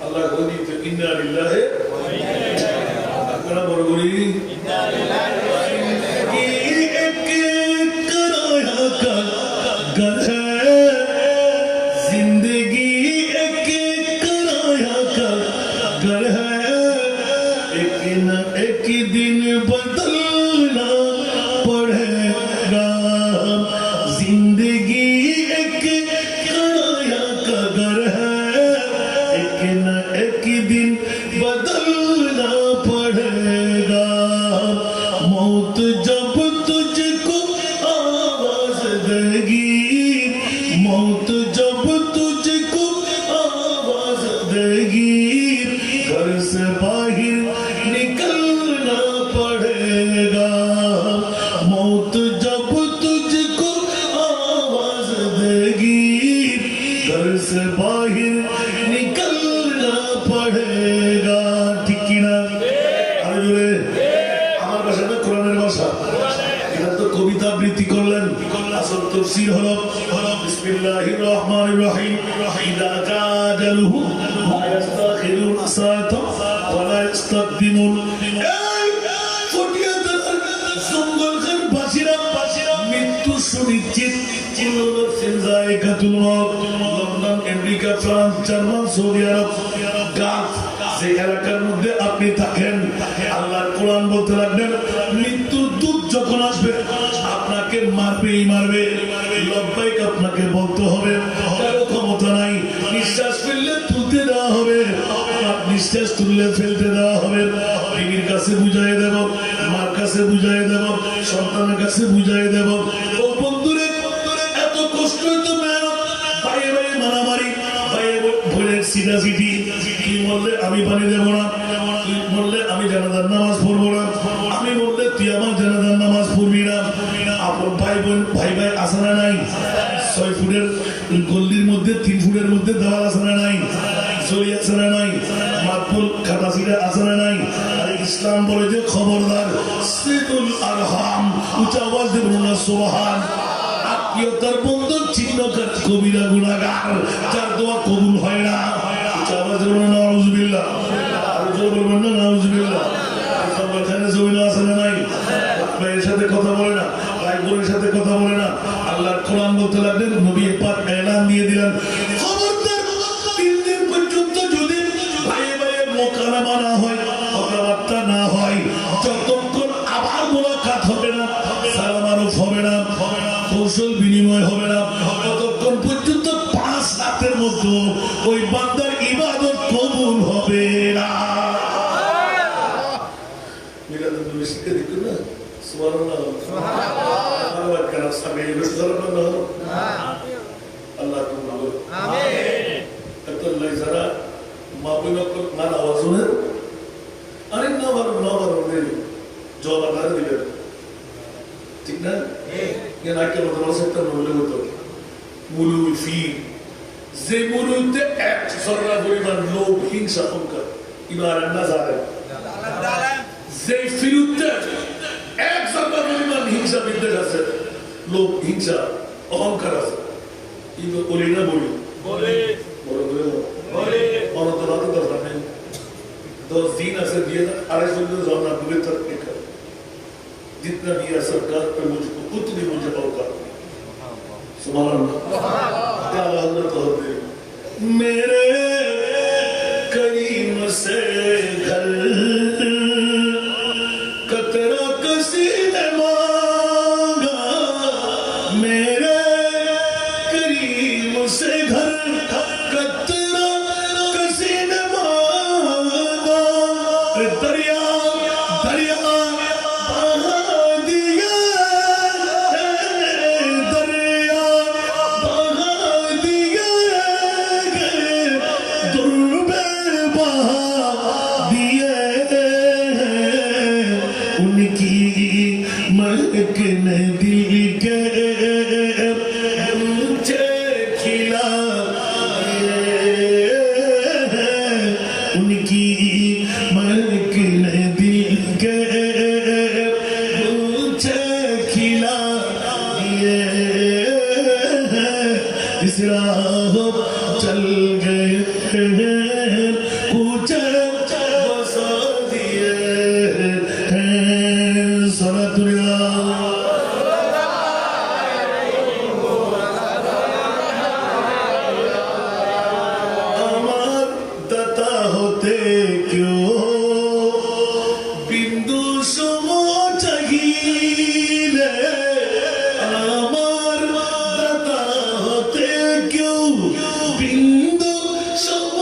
আল্লাহ বলি তো ইন্না লিল্লাহি কেন বলো বলি ইন্না লিল্লাহি এক कराया का घर है जिंदगी एक कराया का घर है एक न एक दिन बदलना पड़ेगा जिंदगी एक कराया का घर है एक न एक दिन बदलना पड़ेगा मौत जब तुझको आवाज देगी मौत जब तुझको आवाज देगी घर से बाहर निकलना पड़ेगा मौत जब तुझको आवाज देगी घर से बाहर निकलना पड़ेगा ठीक ना अरे আমার ভাষা না কোরআনের ভাষা এটা তো কবিতা আবৃত্তি করলেন আসল তাফসীর হলো বিসমিল্লাহির রহমানির রহিম ইদা জাদালহু লা ইস্তাখিরুন সাআতা ওয়া লা ইস্তাকদিমুন এই ফটিয়াতের জঙ্গলখান বাসিরা মৃত্যু সুনিশ্চিত কুল্লু জায়গাতুল মউত London America France German Saudi Arab Gulf যে এলাকার মধ্যে আপনি থাকেন আল্লাহর কোরআন বলতে লাগলেন মৃত্যুর দূত যখন আসবে আপনাকে মারবেই মারবে লব্বাইক আপনাকে বলতে হবে কারো ক্ষমতা নাই নিঃশ্বাস ফেললে তুলতে দেওয়া হবে নিঃশ্বাস তুললে ফেলতে দেওয়া হবে বিবির কাছে বুঝাই দেব মার কাছে বুঝাই দেব সন্তানের কাছে বুঝাই দেব ও বন্ধুরে এত কষ্ট তো মেহনত ভাইয়ে ভাইয়ে মারামারি ভাইয়ে বোনের সিটাসিটি তুই বললে আমি পানি দেবো না তুই বললে আমি জানাজার নামাজ পড়বো না আমি বললে তুই আমার জানাজার নামাজ পড়বি না আপন ভাই বোন ভাই ভাই আসে না নাই 6 ফুটের গল্লির মধ্যে 3 ফুটের মধ্যে দেওয়াল আসে না নাই জড়ি আসে না নাই মাতবুল খাতাসিরা আসে না নাই আর ইসলাম বলে যে খবরদার সিদুল আরহাম উচ্চ আওয়াজ দিয়ে বলুন না সুবহান আত্মীয়তার বন্ধন ছিন্ন কবিরা গুনাহগার যার দোয়া কবুল হয় না উচ্চ আওয়াজ দিয়ে বলুন নাউজুবিল্লাহ আর জোর বলুন না নাউজুবিল্লাহ সবাইখানে জমিন আসে না নাই ভাইয়ের সাথে কথা বলে না ভাই বোনের সাথে কথা বলে না আল্লাহর কোরআন বলতে লাগলেন নবী পাক এলান দিয়ে দিলেন খবরদার 3 দিন পর্যন্ত যদি ভাইয়ে ভাইয়ে মোকালামা না হয় কথাবার্তা না হয় যতক্ষণ আবার মোলাকাত হবে না মুহূর্তের মতো ওই বান্দার ইবাদত কবুল হবে না। মিলাদুন নবী শিখে দিতেন না, সুবহানাল্লাহ সুবহানাল্লাহ কারা সামনে সুবহানাল্লাহ আল্লাহ কবুল আমিন। আল্লাহ যারা মাবুনক মান আওয়াজ শুনেন আরে নবার জবাব আল্লাহ দিবেন, ঠিক না? কেন আজকে বর্তমান একটা মূল্য হতো মুলুল ফি, যে মুলুতে এক সররা পরিমাণ লোভ হিংসা অহংকার ইবার না জানেন, যে ফিরুতে এক সররা পরিমাণ হিংসা বিদ্বেষ আছে, লোভ হিংসা অহংকার আছে, কিন্তু বলি না বলি বড় করে বলে অনন্তরা তো দরকার নেই। 10 दिन ऐसे दिए ना, 250 दिन जाना पूरे तक निकल, जितना दिया सरकार पे मुझको उतनी मुझे औकात नहीं। सुभान अल्लाह, क्या हजरत होते मेरे करीम से घर कतरा कसी ने मांगा, मेरे करीम से घर कतरा कसी ने मांगा, दरिया दरिया बहा दिया, दरिया बहा दिया, दुर्बे बहा दिए, उनकी महक ने दिल के मुझे खिला उनकी महक ने दिल के मुझे खिला दिए, इस राह चल गए कुछ बसा दिए हैं सनतुल्लाह। আমার দাতা হতে কেউ বিন্দু সম চাহিলে, আমার দাতা হতে কেউ বিন্দু সম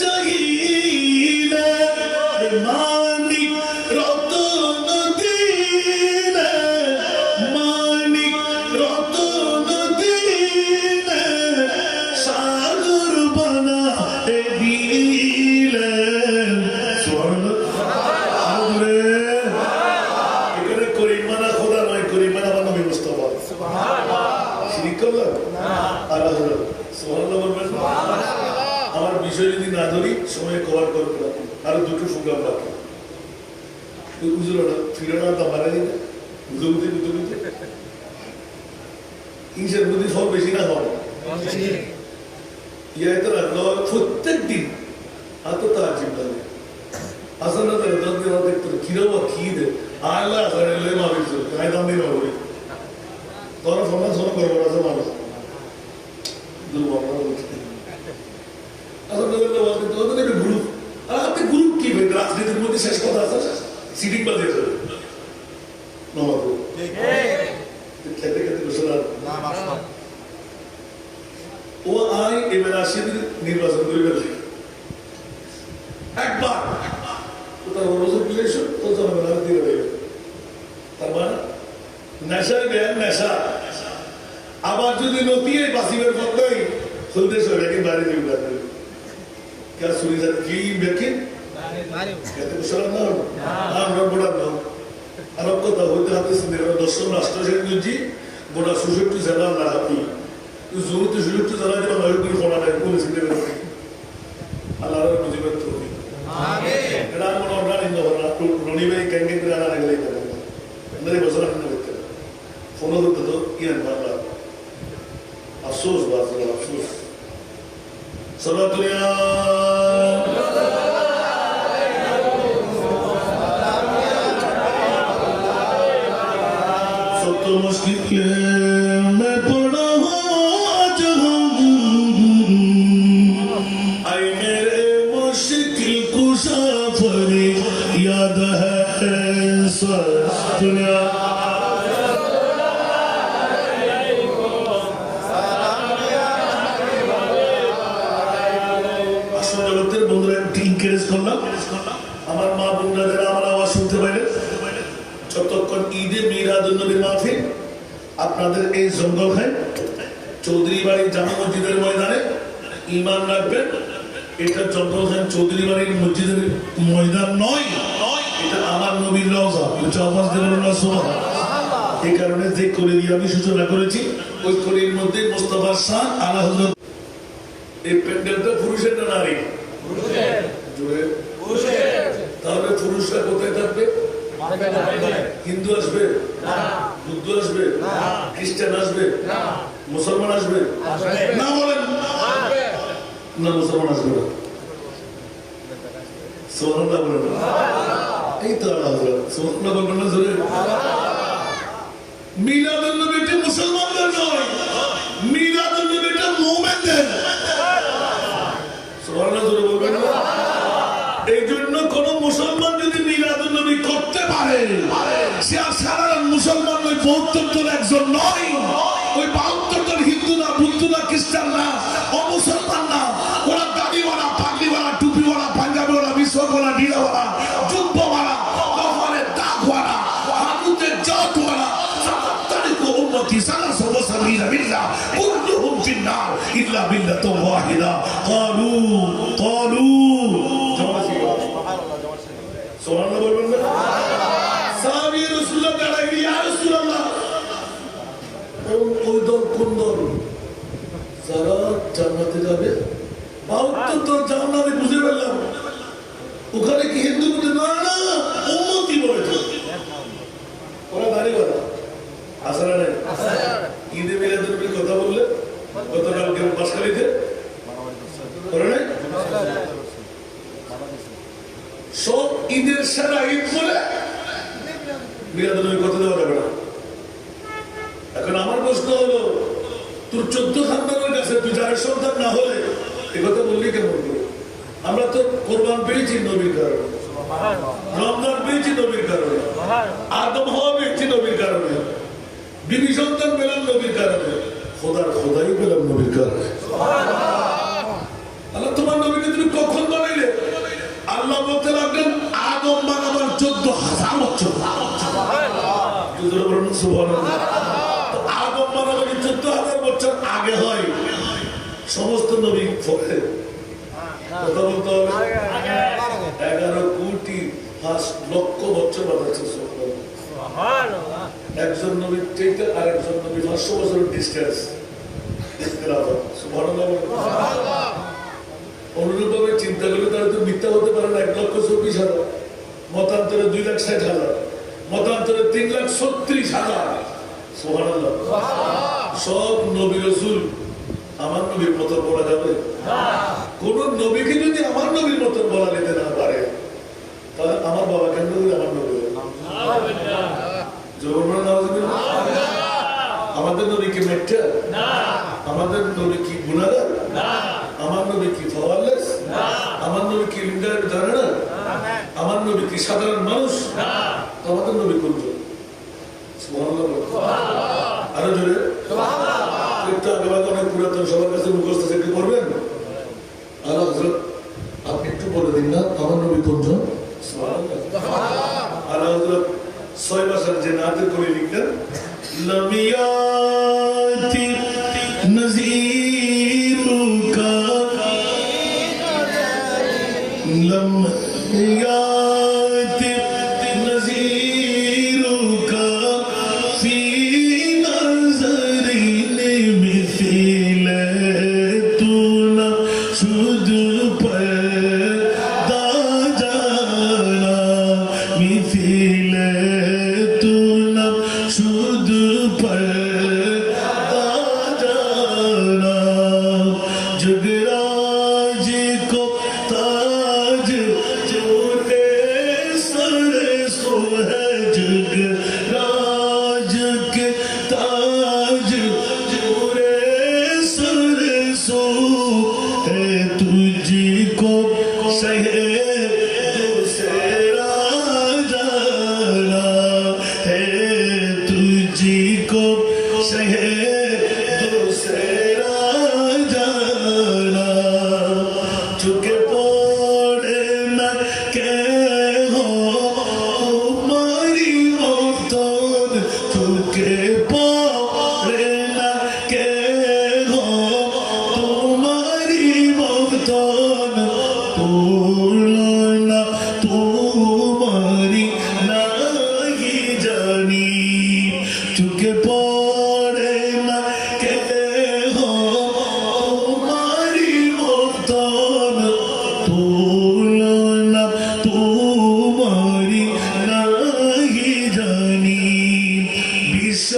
চাহিলে, মানিক রতন দিলে, মানিক রতন দিলে, সাগর বানা দিলেন। এখানে করিমানা খোদা নয়, করিমানা বানা ব্যবস্থা বল শিরিক করলাম আল্লাহ সুবহানাল্লাহ বলবেন। আমার বিষয় যদি না ধরি সময় কভার করতে পারি, আরো দুটো প্রোগ্রাম বাকি ফিরোনা তো মারা যায় বুঝতে বুঝতে হিংসার প্রতি ফল বেশি না হয় ইয়াতে রাখলো প্রত্যেক দিন আতো তার জীবন আসলে তো দর্দ দেখতে কিরবা কি দে আল্লাহ করে লে মাবিস কাই দাম দিন হবে তোর সমাজ সব করে বড় সমাজ দুর্বল আসলে তো বলতে তো ওদের গ্রুপ আপনি গ্রুপ কি ভাই রাজনীতির মধ্যে শেষ কথা আছে সিটিং বাজে যাবে নমাজ ঠিক ঠিক খেতে খেতে বসে না মাসা ও আই এবার আসে নির্বাচন করবে একবার তার রোজের রিলেশন তো জনগণ দিয়ে দেবে, তার মানে নেশার জ্ঞান নেশা আবার যদি নতিয়ে বাসিবের পথই খুলতে চলে কি বাইরে যাবে কে শুনি যাত কি দেখেন খেতে বসে না আমরা বড় না আর কথা হইতে হাতে সিনের 10ম রাষ্ট্র সেনাজি বড় 66 জেলা না হাতি জরুরত 66 জেলা যেন নয়গুলো করা নাই পুলিশ দিয়ে আল্লাহর মুজিবের তৌফিক আমিন। এটা আমরা অর্ডার ইন দরা রনি ভাই কেঙ্গে করে আনা লাগলে এটা মেরে বছর আপনি দেখতে ফোন করতে তো ইয়ান বাংলা আফসোস বাস আফসোস সালাতুয়া सब तो मुश्किल में पड़ा हूँ आज आई मेरे मुश्किल कुशा पर याद है दुनिया ইনকারেজ করলাম আমার মা বোনদের আমার আওয়াজ শুনতে পাইলে যতক্ষণ ঈদে মিলাদুন নবীর মাহফিল আপনাদের এই জঙ্গল খায় চৌধুরী বাড়ি জামা মসজিদের ময়দানে ঈমান রাখবেন এটা জঙ্গল খান চৌধুরী বাড়ির মসজিদের ময়দান নয় এটা আমার নবীর রওজা এটা আওয়াজ দেবেন না সুবহানাল্লাহ এই কারণে যে করে দিয়ে আমি সূচনা করেছি ওই করির মধ্যে মোস্তফা শাহ আলা হযরত এই প্যান্ডেলটা পুরুষের না নারী তাহলে পুরুষরা কোথায় থাকবে হিন্দু আসবে বুদ্ধ আসবে খ্রিস্টান আসবে মুসলমান আসবে না বলেন না মুসলমান আসবে না সুবহানাল্লাহ বলেন এই তো সুবহানাল্লাহ বলবেন না জোরে মিলাদুন নবীটা মুসলমানদের নয় মিলাদুন নবীটা মুমিনদের সুবহানাল্লাহ জোরে বলবেন না এই জন্য কোন মুসলমান যদি মিলাদুন নবী করতে পারে সে আর সাধারণ মুসলমান ওই ৭২ জন একজন নয় ওই ৭২ জন হিন্দু না বুদ্ধ না খ্রিস্টান না অমুসলমান না ওরা দাড়িওয়ালা পাগড়িওয়ালা টুপিওয়ালা পাঞ্জাবিওয়ালা বিশ্বওয়ালা ডিলাওয়ালা জুব্বাওয়ালা কপালে দাগওয়ালা হাতুতে জাতওয়ালা উম্মতি সালাসু ওয়া সাবিনা বিল্লাহ কুল্লুহুম ফিন্নার ইল্লা বিল্লাতুন ওয়াহিদা ক্বালু সুবহানাল্লাহ বলবেন না সাহাবী রাসূলুল্লাহ দাঁড়াই ইয়া রাসূলুল্লাহ ওই দল কোন দল যারা জান্নাতে যাবে ৭২ দল জান্নাতে বুঝে ফেললাম ওখানে কি হিন্দু বলে না না উম্মতি বলে তো ওরা দাঁড়িয়ে আসলে নাই ঈদে মিলাদুন নবীর কথা বললে গতকালকে বাসখালীতে করে নাই সব ঈদের সেরা ঈদ বলে মিলাদুন নবীর কথা দেওয়া যাবে না এখন আমার প্রশ্ন হলো তোর 14 খানদানের কাছে তুই যার সন্তান না হলে এ কথা বললি কেমন করে আমরা তো কোরবান পেয়েছি নবীর কারণে রমজান পেয়েছি নবীর কারণে আদম হওয়া পেয়েছি নবীর কারণে বিবি সন্তান পেলাম নবীর কারণে খোদাই পেলাম নবীর কারণে আল্লাহ তোমার নবীকে তুমি কখন বানাইলে আল্লাহ বলতে লাগলেন আদম বানাবার 14,000 বছর আদম বানাবার 14,000 বছর আগে হয় সমস্ত নবী ফলে কথা বলতে হবে 11 কোটি 5 লক্ষ বছর বানাচ্ছে একজন নবীর চাইতে আর একজন নবী 500 বছরের ডিস্টেন্স অনুরূপ ভাবে চিন্তা করলে তারা তো মিথ্যা হতে পারে না 1,24,000 মতান্তরে 2,60,000 মতান্তরে 3,36,000 সুবহানাল্লাহ সব নবী রাসূল আমার নবীর মতো বলা যাবে কোন নবীকে যদি আমার নবীর মতো বলা যেতে না পারে তাহলে আমার বাবা কেন আমার নবী আমাদের নবী কি মেট্টা আমাদের নবী কি গুনাহগার আমার নবী কি ফাওয়ারলেস আমার নবী কি লিঙ্গার জানে না আমার নবী কি সাধারণ মানুষ আমাদের নবী কোনজন আরো জোরে অনেক পুরাতন সবার কাছে মুখস্থ একটু করবেন আর আপনি একটু বলে দিন না আমার নবী কোনজন আর 6 বছর যে নাতে করে লিখলেন লামিয়াতি নযীরুকা লামিয়াতি নযীরুকা ফি নজরিন মিথিলাতুনা শুদ পয়দা জানা মিথিলাতুনা শুদ পয়দা জানা जुगराज को ताज जोते सर सो है जुगराज के ताज जोरे सर सो है तुझको सहे दूसरा जाना है तुझको सहे दूसरा जाना चुके पड़े মস্তান তুলনা তোমারি নাহি জানি চোখে পড়ে না কেহ তোমারি মস্তান তুলনা তোমারি নাহি জানি বিশ্ব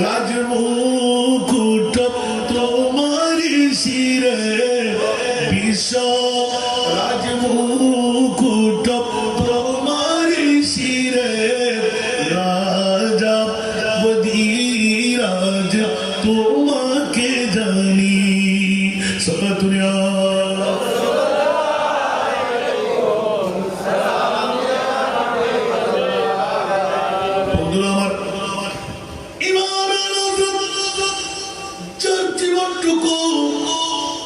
রাজমুকুট তোমারি শিরে বিশ্ব রাজমুকুট তোমারি শিরে রাজা বদিরাজ তোমাকে জানি সারা দুনিয়া বন্ধুরা আমার জীবনটুকু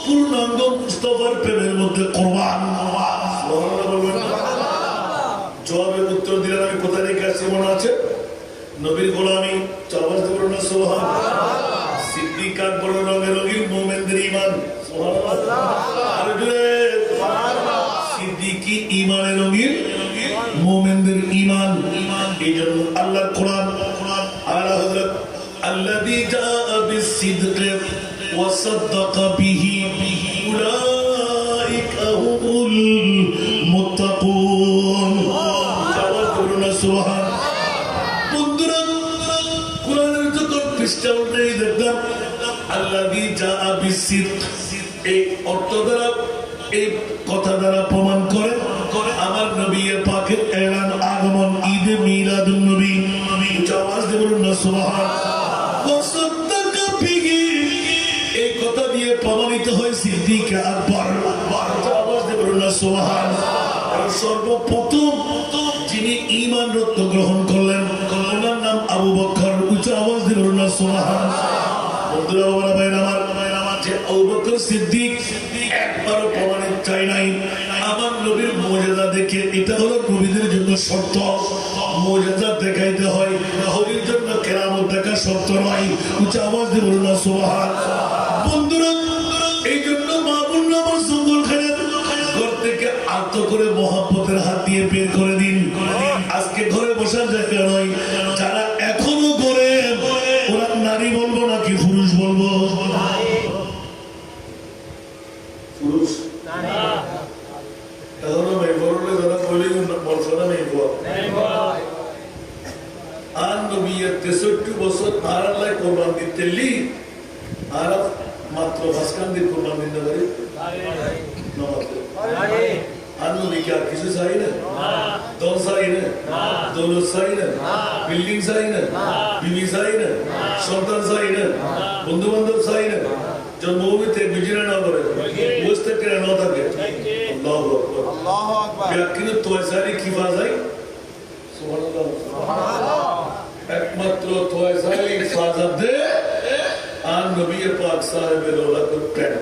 পূর্ণাঙ্গ মুস্তাফার প্রেমের মধ্যে কোরবান জবাবের উত্তর দিলেন আমি কোথায় রেখে আসছি মনে আছে নবীর গোলামি চাবাস দেব না সোহান সিদ্দিক আকবর রঙের রঙিন মোমেনদের ইমান সিদ্দিকি ইমানের রঙিন মোমেনদের ইমান এই জন্য আল্লাহর কোরআন আলা হযরত الذي جاء بالصدق وصدق به أولئك هم المتقون سبحان বন্ধুরা কোরআনের যত পৃষ্ঠা উল্টেই দেখলাম الذي جاء بالصدق এই অর্থ দ্বারা এই কথা দ্বারা প্রমাণ করে আমার নবী পাকের এলান আগমন ঈদে মিলাদুন নবী আওয়াজ দিয়ে বলুন না সুবহান এই কথা দিয়ে প্রমাণিত হয় সিদ্দিক আকবর আওয়াজ দিয়ে বলুন না সুবহান সর্বপ্রথম যিনি ঈমান রত্ন গ্রহণ করলেন ওনার নাম আবু বকর উচ্চ আওয়াজ দিয়ে বলুন না সুবহান বন্ধুরা ওরা ভাইরা আমার যে আবু বকর সিদ্দিক একবারও প্রমাণিত চাই নাই আমার নবীর মুজিজা দেখে এটা হলো নবীদের জন্য শর্ত মুজিজা দেখাইতে হয় নবীর জন্য কেরামত দেখা শর্ত নয় উচ্চ আওয়াজ দিয়ে বলুন না সুবহান বন্ধুরা এই জন্য মামুন নামার জঙ্গল খানের ঘর থেকে আত্ম করে মহব্বতের হাত দিয়ে বের করে দিন আজকে ঘরে বসার জায়গা নয় যারা এখনো করে ওরা নারী বলবো নাকি পুরুষ বলবো পুরুষ এখনো মেয়ে বললে যারা বলি বলছো না মেয়ে বল আর নবীর 63 বছর আর আল্লাহ কোরবান দিতে লি আর মাত্র ভাস্কান দিয়ে কোরবান দিতে পারি আর নবী কি আর কিছু চাই না দল চাই না দৌলত চাই না বিল্ডিং চাই না বিবি চাই না সন্তান চাই না বন্ধু বান্ধব চাই না জন্মভূমিতে বিজয় না করে বসতে কেন না থাকে আল্লাহু আকবার কিন্তু তোয়াসারি কি বাজাই একমাত্র তোয়াসারি ফাজাদ দে আর নবী পাক সাহেবের ওলাদের প্রেম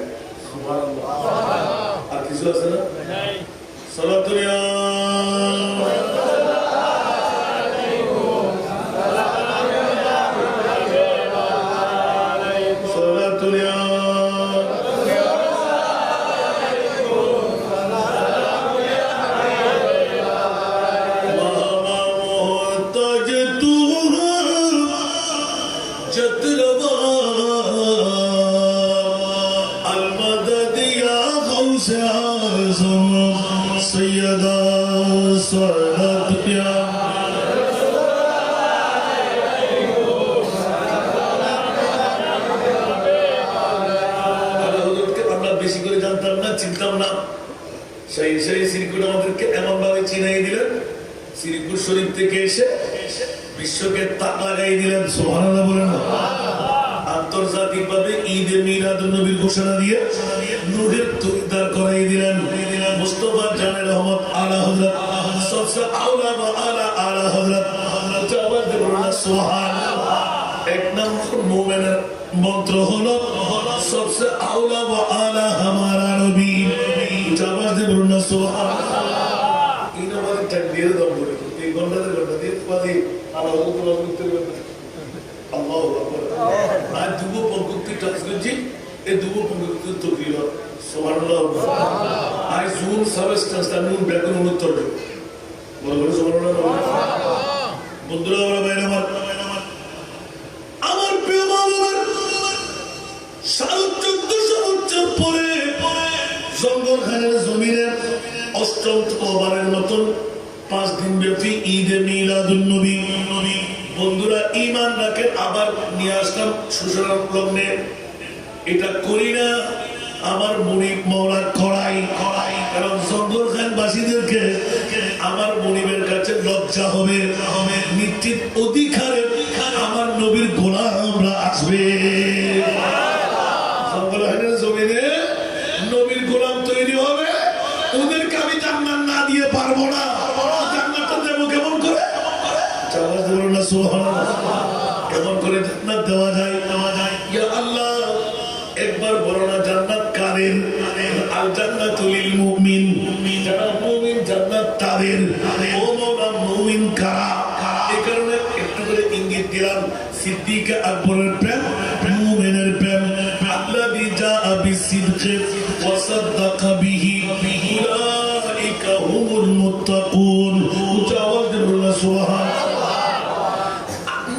সুবহানাল্লাহ আর কিছু আছে না সালাতুল চিনতাম না সেই শ্রীকুট আমাদেরকে এমন ভাবে চিনাই দিলেন শ্রীকুট শরীফ থেকে এসে বিশ্বকে তাক লাগাই দিলেন সুবহানাল্লাহ বলেন আন্তর্জাতিক ভাবে ঈদে মিলাদুন নবীর ঘোষণা দিয়ে নূরের তৈদার করাই দিলেন মুস্তাফা জানে রহমত আলা হযরত সবসে আওলা ওয়া আলা হযরত আওয়াজ দিয়ে বলুন সুবহানাল্লাহ এক নম্বর মুমিনের মন্ত্র হলো সবসে আওলা ওয়া আলা হামারা নবী আওয়াজ দিয়ে বলুন সুবহানাল্লাহ এই নম্বরে তাকবীর দাও বলে এই গন্ডাদের গন্ডা দিয়ে পাদি আল্লাহু আকবার উত্তর আল্লাহু আকবার আর দুবো পঙ্কুতি টাচ করছি এই দুবো পঙ্কুতি তকবীর সুবহানাল্লাহ। আই জুন সাবস্টেন্স তা নুন বেগুন উত্তর দেব বলে বলে সুবহানাল্লাহ। বন্ধুরা আমরা বাইরে আমার প্রিয় মা বাবার 1450 বছর পরে জঙ্গল খানের জমিনে অষ্টম ওভারের মতন 5 দিন ব্যাপী ঈদে মিলাদুন নবী। বন্ধুরা ঈমান রাখেন, আবার নিয়ে আসলাম সুশাসন লগ্নে। এটা করি না আমার মনিব মওলা করাই, কারণ জঙ্গল খান বাসীদেরকে আমার মনিবের কাছে লজ্জা হবে, নিশ্চিত অধিকারে আমার নবীর গোলামরা আসবে। জঙ্গল খানের জমিনে নবীর গোলাম তৈরি হবে, ওদেরকে আমি জান্নাত না দিয়ে পারবো না। জান্নাতটা দেবো কেমন করে? কেমন করে জান্নাত দেওয়া যায়? ইয়া আল্লাহ, একবার বলো না জান্নাত কাদের? আল জান্নাতুল লিল মুমিন, যারা মুমিন জান্নাত তাদের। ও মওলা, মুমিন কারা? এই কারণে একটু করে ইঙ্গিত দিলাম, সিদ্দিক আকবরের প্রেম, মুমিনের প্রেম। আল্লাযী জাআ বিসিদকি ওয়া সাদ্দাকা বিহি উলাইকা হুমুল মুত্তাকুন। উচ্চ আওয়াজ দিয়ে বলুন সুবহানাল্লাহ।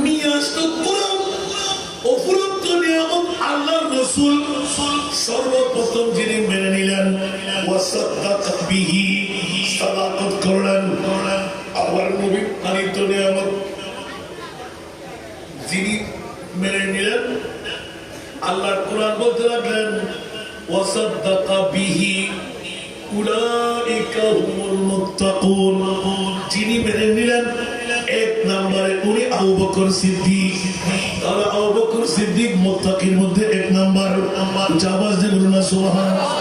নিয়ে আসতো কোরআন, অফুরন্ত নিয়ামত আল্লাহর রাসূল সর্বপ্রথম যিনি মেনে নিলেন, ওয়া সাদ্দাকা বিহি, সাদাকত করলেন। আবার নবী আনিত নিয়ামত যিনি মেনে নিলেন, আল্লাহর কোরআন বলতে লাগলেন, ওয়া সাদ্দাকা বিহি উলাইকা হুমুল মুত্তাকুন। যিনি মেনে নিলেন, এক নম্বরে উনি আবু বকর সিদ্দিক। তাহলে আবু বকর সিদ্দিক মুত্তাকির মধ্যে এক নম্বর। আওয়াজ দিয়ে বলুন না সুবহানাল্লাহ।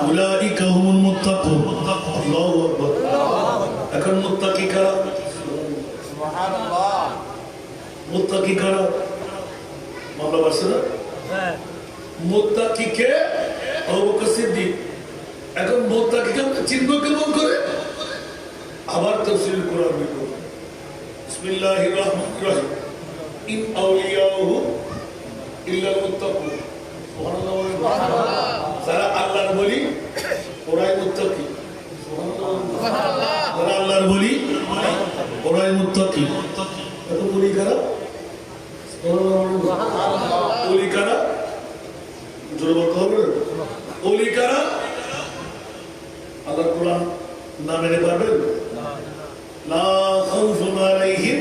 উলাইকা হুমুল মুত্তাকুন। আল্লাহু আকবার। এখন মুত্তাকি কারা? সুবহানাল্লাহ। মুত্তাকি কারা? মামলা বাড়ছে না? মুত্তাকি কে? আবু বকর সিদ্দিক। এখন মুত্তাকিকে চিনব কেমন করে? আবার তাফসীর কোরআন দেখুন। বিসমিল্লাহির রহমানির রহিম। ইন আউলিয়াহু ইল্লাল মুত্তাকুন। সুবহানাল্লাহ। যারা আল্লাহর ওলি ওরাই মুত্তাকি। সুবহানাল্লাহ। যারা আল্লাহর ওলি ওরাই মুত্তাকি। এখন ওলি কারা? সুবহানাল্লাহ। ওলি কারা? জোরে বলতে হবে। ওলি কারা? আল্লাহর কোরআন না মেনে পারবেন? লা খাউফুন আলাইহিম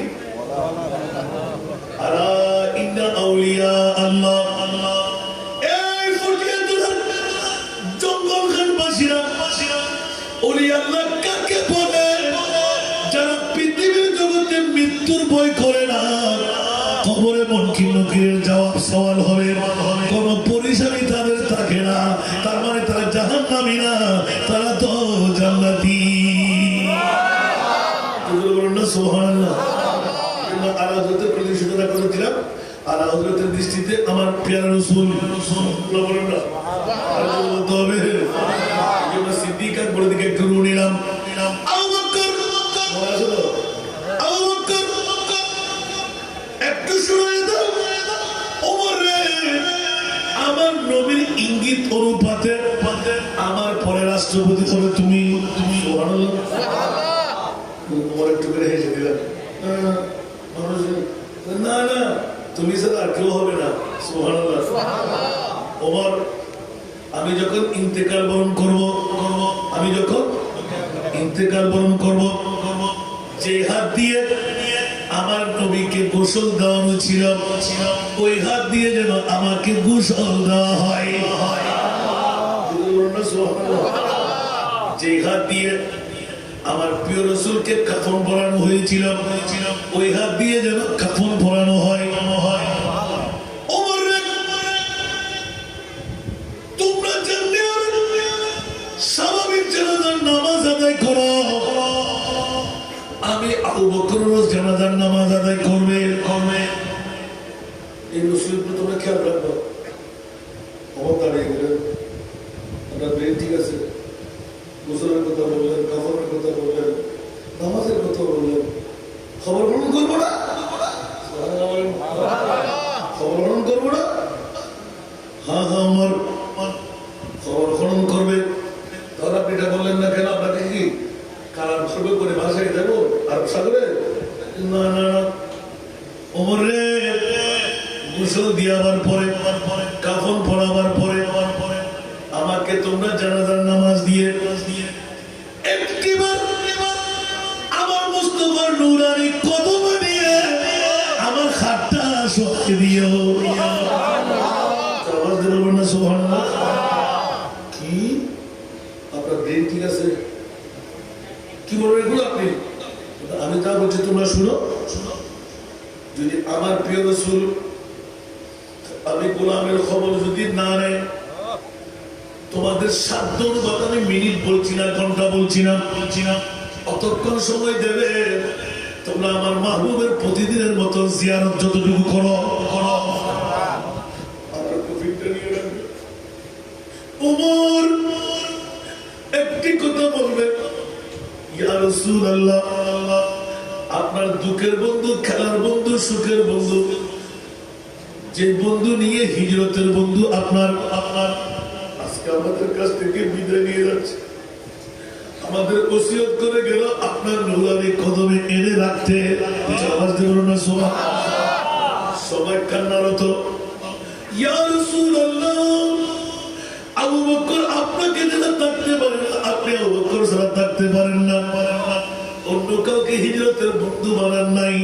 আলা ইন্না আউলিয়া আল্লাহ। এই ফকিরদের জঙ্গল খানবাসীরা ওলি আল্লাহ কাকে বলে? যারা পৃথিবীর জগতে মৃত্যুর ভয় করে না, কবরে মুনকির নকিরের জবাব সওয়াল হবে, কোন পরিশানি তাদের থাকে না, তার মানে তারা জাহান্নামী না, তারা তো জান্নাতি। সুবহানাল্লাহ। আলা হযরতের প্রতি সূচনা করে দিলাম। আলা হযরতের দৃষ্টিতে আমার প্রিয় রাসূল বলেন না বলতে হবে। আমরা সিদ্দিক আকবর দিকে একটু নিলাম। আবু বকর, আবু বকর একটু শুনে দাও। ওমর রে, আমার নবীর ইঙ্গিত অনুপাতে আমার পরে রাষ্ট্রপতি হবে তুমি। সুবহানাল্লাহ। ওমর একটু করে হেসে দিলাম। না না, তুমি ছাড়া আর কেউ হবে না। সুবহানাল্লাহ। ওমর, আমি যখন ইন্তেকাল বরণ করব, যে হাত দিয়ে আমার নবীকে গোসল দেওয়ানো ছিল, ওই হাত দিয়ে যেন আমাকে গোসল দেওয়া হয়। যে হাত দিয়ে আমার প্রিয় রাসূলকে কাফন পরানো হয়েছিল, ওই হাত দিয়ে যেন কাফন পরানো হয়। তোমরা জানলে স্বাভাবিক জানাজার নামাজ আদায় করো, আমি আবু বকর জানাজার নামাজ আদায় করবে। এই রসুলকে তোমরা খেয়াল রাখবো। আমার দাঁড়িয়ে গেলেন, ঠিক আছে, গোসলের কথা বললেন, কাফনের কথা বললেন, নামাজের কথা বললেন, খবর গ্রহণ করবো না? খবর গ্রহণ করবো না? হ্যাঁ, আমার খবর গ্রহণ সাগরে না না না ওমর রে গোসল দিয়াবার পরে কাফন পরাবার পরে আমাকে তোমরা জানাজার নামাজ দিয়ে একটিবার আমার মুস্তাফার নূরানি কদম নিয়ে আমার খাটটা সত্যি দিও আওয়াজ দিল না সুবহানাল্লাহ কি আপনার ব্রেন ঠিক আছে কি বলবেন এগুলো আপনি আমি যা বলছি তোমরা শুনো যদি আমার প্রিয় রাসূল আমি গোলামের খবর যদি না নেয় তোমাদের সাধ্য অনুপাতে আমি মিনিট বলছি না ঘন্টা বলছি না অতক্ষণ সময় দেবে তোমরা আমার মাহবুবের প্রতিদিনের মতো জিয়ারত যতটুকু করো ওমর একটি কথা বলবে ইয়া রাসূলুল্লাহ আপনার দুঃখের বন্ধু খেলার বন্ধু সুখের বন্ধু যে বন্ধু নিয়ে হিজরতের বন্ধু আপনার আজকে আমাদের কাছ থেকে বিদায় নিয়ে যাচ্ছে আমাদের ওসিয়ত করে গেল আপনার নূরানি কদমে এনে রাখতে আওয়াজ দেব না সবাই কান্নারত ইয়া রাসূলুল্লাহ আবু বকর আপনাকে যারা থাকতে পারেন আপনি আবু বকর ছাড়া থাকতে পারেন না অন্য কাউকে হিজরতের বন্ধু বানান নাই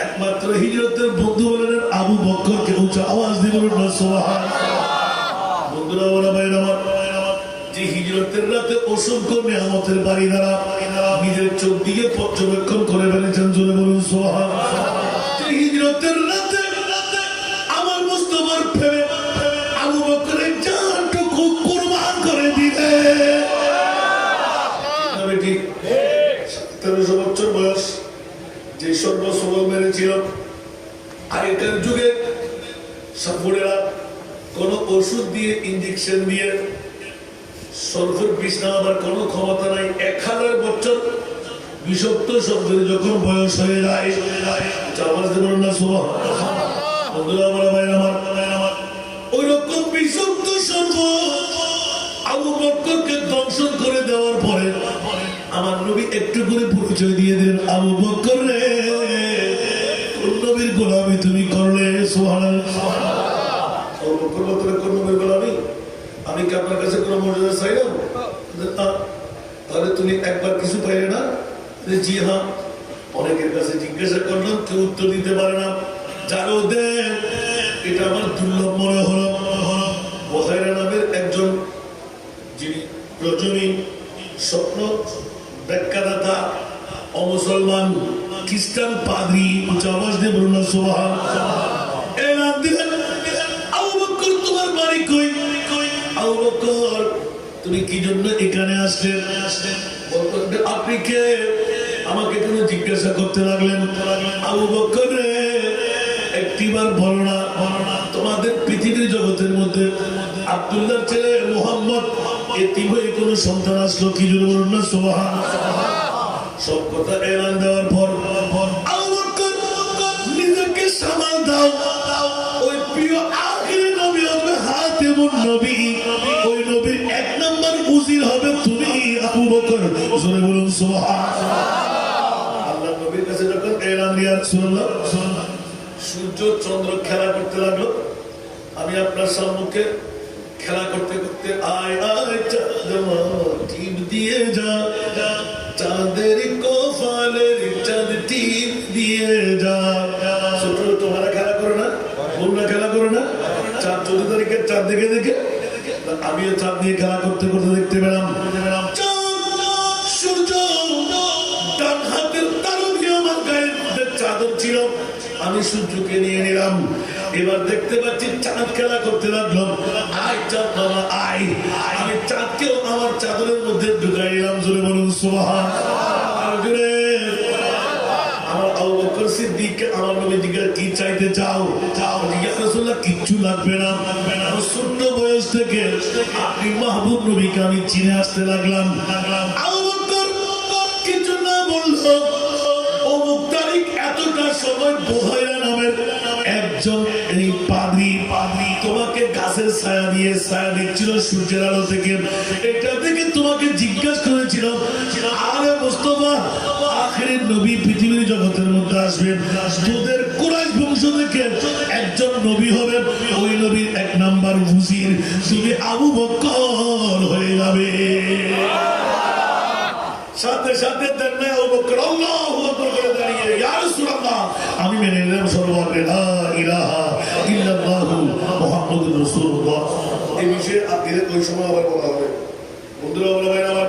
একমাত্র হিজরতের বন্ধু বলেন আবু বকরকে উঁচা আওয়াজ দিয়ে বলুন না সুবহানাল্লাহ বন্ধুরা ওরা ভাইরা আমার যে হিজরতের রাতে অসংখ্য নিয়ামতের বাড়ি দ্বারা নিজের চোখ দিয়ে পর্যবেক্ষণ করে ফেলেছেন জোরে বলুন সুবহানাল্লাহ যে হিজরতের রাতে আমার মুস্তাফার প্রেমে আবু বকরের জানটুকু কুরবান করে দিলে ঠিক 1300 বছর বয়স যে সর্বসবল মেরেছিল আগেকার যুগে সাপুরেরা কোন ওষুধ দিয়ে ইঞ্জেকশন দিয়ে সরফের বিষ নেওয়ার কোন ক্ষমতা নাই 1000 বছর বিষাক্ত সর্ফের যখন বয়স হয়ে যায় আওয়াজ দেবেন না সুবহানাল্লাহ বন্ধুরা আমার ভাইরা আমার ওই রকম বিষাক্ত সর্ফ আবু বকরকে দংশন করে দেওয়ার পরে আমার নবী একটু করে পরিচয় দিয়ে দিলেন আবু বকর রে কোন নবীর গোলামি তুমি করলে সুবহানাল্লাহ আবু বকর বলতে কোন নবীর গোলামি আমি কি আপনার কাছে কোনো মর্যাদা চাইলাম তাহলে তুমি একবার কিছু পাইলে না জি হ্যাঁ অনেকের কাছে জিজ্ঞাসা করলাম কেউ উত্তর দিতে পারে না যারও দেন এটা আমার দুর্লভ মনে হলো বহাইরা নামের একজন যিনি রজনী স্বপ্ন ব্যাখ্যাদাতা অমুসলমান খ্রিস্টান পাদ্রী আওয়াজ দিয়ে বলুন না সুবহানাল্লাহ এই নাম দিলেন আবু বকর তোমার বাড়ি কই আবু বকর তুমি কি জন্য এখানে আসলেন আপনি কে আমাকে কেন জিজ্ঞাসা করতে লাগলেন আবু বকর রে একটিবার বলো না তোমাদের পৃথিবীর জগতের মধ্যে আব্দুল্লাহর ছেলে মুহাম্মদ এতিম হয়ে কোন সন্তান আসলো কি জন্য বলুন না সুবহানাল্লাহ সব কথা এলান দেওয়ার পর আবু বকর নিজেকে সামাল দাও ওই প্রিয় আখিরি নবী হবে হাতিমুন নবী ওই নবীর এক নাম্বার উজির হবে তুমি আবু বকর জোরে বলুন সুবহানাল্লাহ আল্লাহর নবীর কাছে যখন এলান দিয়া রাসূলুল্লাহ সূর্য চন্দ্র খেলা করতে লাগলো আমি আপনার সম্মুখে খেলা করতে করতে আয় টিপ দিয়ে যা চাঁদের কোফালের চাঁদ টিপ দিয়ে যা ছোট তোমরা খেলা করো না বলনা খেলা করো না চাঁদ 14 তারিখের চাঁদ দেখে দেখে আমিও চাঁদ দিয়ে খেলা করতে করতে দেখতে পেলাম সূর্য ডান হাতের তালু দিয়ে আমার গায়ের চাদর ছিল আমি সূর্যকে নিয়ে নিলাম এবার দেখতে পাচ্ছি চাঁদ খেলা করতে লাগলো আয় চাঁদ বাবা আয় আমি চাঁদকেও আমার চাদরের মধ্যে ঢুকাই নিলাম জোরে বলুন সুবহানাল্লাহ আর জোরে আমার আবু বকর সিদ্দিক আমার নবী জিজ্ঞাসা কি চাইতে চাও ইয়া রাসূলুল্লাহ কিচ্ছু লাগবে না ছোট্ট বয়স থেকে আপনি মাহবুব নবীকে আমি চিনে আসতে লাগলাম আবু বকর কিছু না বললো অমুক তারিখ এতটা সময় বহাইরা নামের একজন এই পাদ্রী তোমাকে গাছের ছায়া দিয়ে ছায়া দিচ্ছিল সূর্যের আলো থেকে এটা থেকে তোমাকে জিজ্ঞাসা করেছিলাম, আরে মুস্তাফা আখিরের নবী পৃথিবীর জগতের মধ্যে আসবেন, তোদের কুরাইশ বংশ থেকে একজন নবী হবেন, ওই নবীর এক নাম্বার হুজির তুমি আবু বকর হয়ে যাবে। সাথে সাথে দেন আবু বকর আল্লাহু আকবার করে দাঁড়িয়ে ইয়া রাসূলুল্লাহ আমি মেনে নিলাম সর্বত্র লা ইলাহা ইল্লাল্লাহু মুহাম্মাদুর রাসূলুল্লাহ। এই বিষয়ে আখিরে ওই সময় আবার বলা হবে। বন্ধুরা বলা ভাই আমার,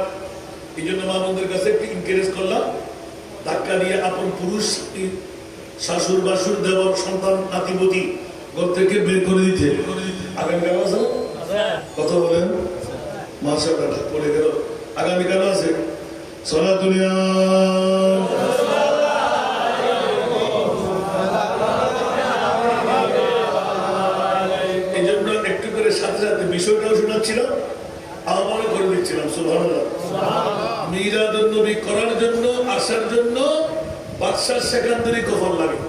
এই জন্য মা বোনদের কাছে একটু এনকারেজ করলাম, ধাক্কা দিয়ে আপন পুরুষ শাশুর বাসুর দেবর সন্তান নাতিপতি ঘর থেকে বের করে দিতে। আগামীকাল আছে কথা বলেন মাশাআল্লাহ পড়ে গেল। আগামীকাল আছে সালাতুলিয়া এই জন্য একটু করে সাথে সাথে বিষয়টাও শোনাচ্ছিলাম, আহ্বানও করে দিচ্ছিলাম। সুবহানাল্লাহ। মিলাদুন নবী করার জন্য আসার জন্য বাদশার সেখানদারি কফল লাগে।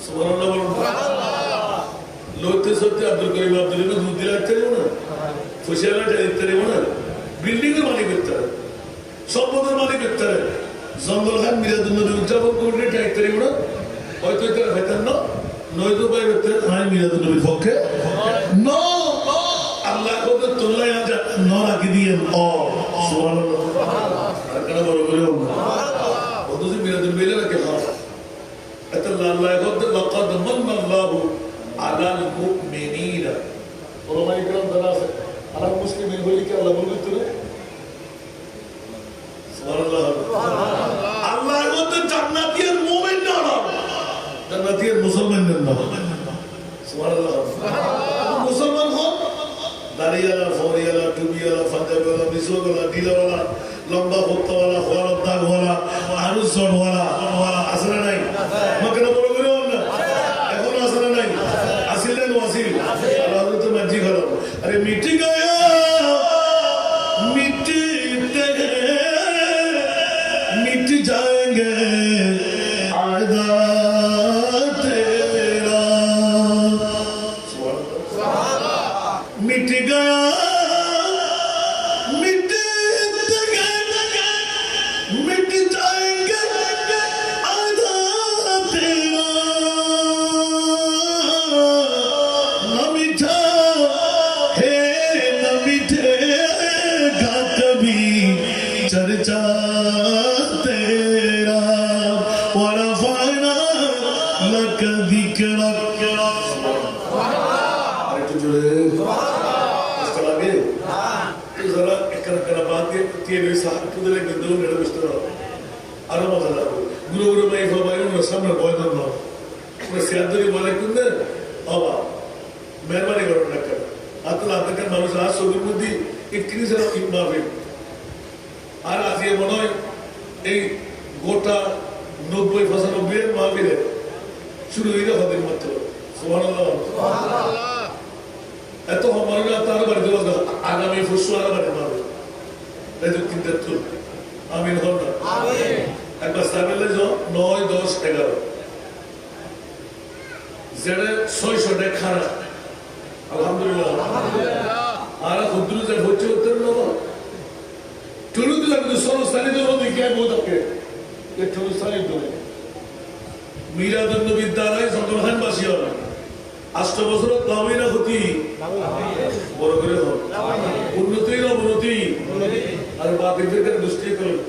সুবহানাল্লাহ বলুন। লোতে সত্যি আব্দুল করিম আব্দুল দুধ দিলে আসতে না, ফুসিয়ালাটা দিতে না, বিল্ডিং এর মালিক করতে হবে, সম্পদের মালিক করতে হবে। জঙ্গল খান মিলাদুন নবী উদযাপন করলে টাইতে না, হয়তো তারা ভেতর না নয়তো পাই করতে হয় মিলাদুন নবীর পক্ষে ন আল্লাহ কত তোল্লাই আজা ন রাখি দিয়ে অ সুবহানাল্লাহ। আর কেন বড় করে অথচ মিলাদুন নবী রাখে না এত আল্লাহ কত লাকাদ মান্নাল্লাহু আলাল মুমিনিনা। ওলামায়ে কেরাম যারা আছে আলাল মুসলিমিন বলি কি আল্লাহ বলবেন তো সুবহানাল্লাহ। আল্লাহ কত জান্নাতীয় মুমিন না, জান্নাতীয় মুসলমান না। সুবহানাল্লাহ। মুসলমান হন দাড়িওয়ালা, ফরিয়ালা, টুপিওয়ালা, পাঞ্জাবিওয়ালা, মিসওয়ালা, ঢিলাওয়ালা, লম্বা ভক্তওয়ালা, হওয়ার দাগওয়ালা, আরো জড়ওয়ালা আছে না নাই? আমাকে না বড় করে না এখন আছে না নাই? আসিল না আসিল আল্লাহ তো মাঝি খালো। আরে মিটি গয়া মিটি মিট जाएंगे आदा तेरा मिट गया मिट मिट जाएंगे आदा तेरा न मिठा है न मिठेगा कभी चर्चा तेरा ورفعنا لك ذكرك। আরেকটু জোরে বুঝতে লাগে যারা একটা বাদ দিয়ে রয়েছে একটু দিলে কিন্তু এটা বুঝতে পারো আরো মজা লাগবে। গুরু গুরু ভাই ভাই সামনে ভয় ধরল সিয়াদি বলে কিন্তু বাবা মেহরবানি করুন না কেন আতলা আপনাদের মানুষ আজ ছবির মধ্যে 31 ইমামে আর আজকে মনে হয় এই গোটা 90-95 মাহফিলে শুরু হয়ে গেল হদের মাত্র। সুবহানাল্লাহ। এত মনে তার বাড়িতে বলতো আগামী ফুসু আর বাড়ি মারবে তিনটা তুল আমিন হল না একবার সাবেলে 9, 10, 11 যেটা 600 টাকা খারাপ আলহামদুলিল্লাহ। আর খুদ্রু যে হচ্ছে উত্তর নেব টুরু দিলাম কিন্তু 16 সালে দেবো দেখে বোধ আপনি মিলাদুন নবীর দ্বারাই জঙ্গলখান বাসী হবে 8 বছর দামি না ক্ষতি বড় করে হোক উন্নতি না অবনতি আর বাকিদের দৃষ্টি করুন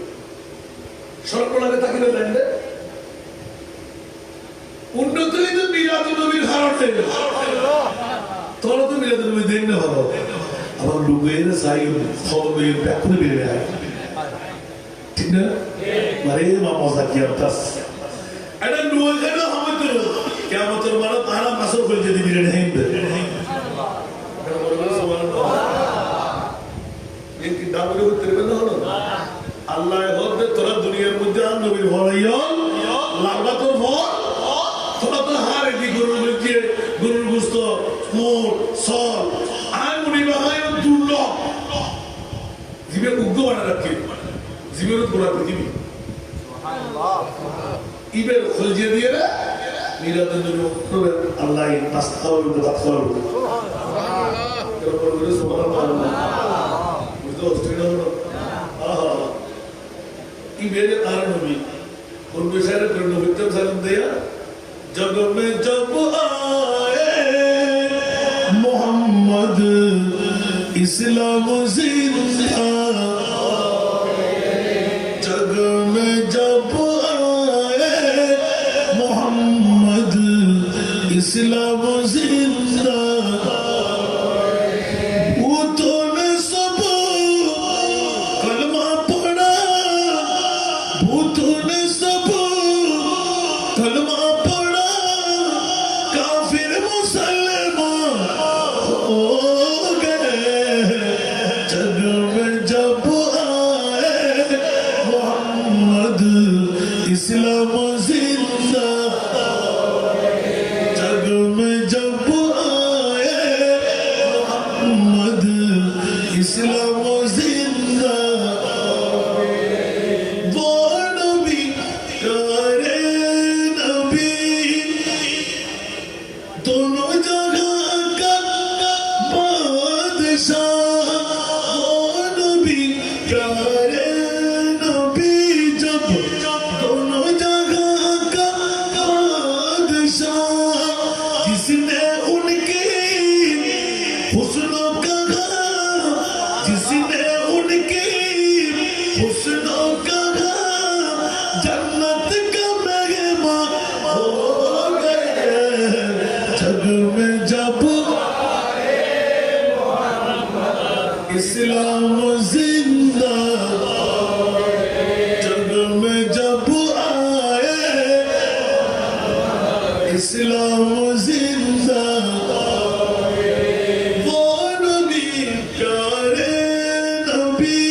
সর্বনাকে তাকিয়ে ল্যান্ডে উন্নতি তো মিলাদুন নবীর কারণে তোরা তো মিলাদুন নবী দেন না ভালো আবার লুকের সাই খবর ব্যাক করে বেরিয়ে যায় ঠিক না মারে মজা কি আতাস এটা নুয়ে গেল আমাদের কিয়ামতের মারা তারা মাসর করে যদি বিরে নেই এই কি দাবি করতে পারবে না আল্লাহ হতে তোরা দুনিয়ার মধ্যে নবীর ভরাইও লাগাতর ভর তোরা তো হারে দি গরুর মধ্যে গরুর গোশত মোট সল আর মুনি বাহায় দুর্লভ জীবে উগ্র বানা রাখে জীবের পুরা পৃথিবী ইবের খলজিয়ে দিয়ে মিলাদুন নবী আল্লাহ নাস্তা হবে ভাত খাওয়াবে সুবহানাল্লাহ সুবহানাল্লাহ বুঝতে میرے آر نبی ان بشارے پر نبی تم سلام دیا جب میں جب آئے محمد اسلام زندہ جگ میں جب آئے محمد اسلام زندہ وہ تو نے سب کلمہ پڑھا وہ تو نے سب کلمہ پڑھا کافر مسلمان ہو گئے جگ میں جب آئے محمد اسلام زندہ جگ میں جب آئے محمد اسلام زندہ وہ نبی کرے نبی دونوں جگہ کا بادشاہ وہ نبی کرے نبی جب دونوں جگہ کا بادشاہ جس نے ان کی حسنوں کا جس نے ان کی حسنوں کا جنت کا مہمان ہو گئے جگ میں جب اسلام زندہ جگ میں جب آئے اسلام زندہ وہ نبی کرے نبی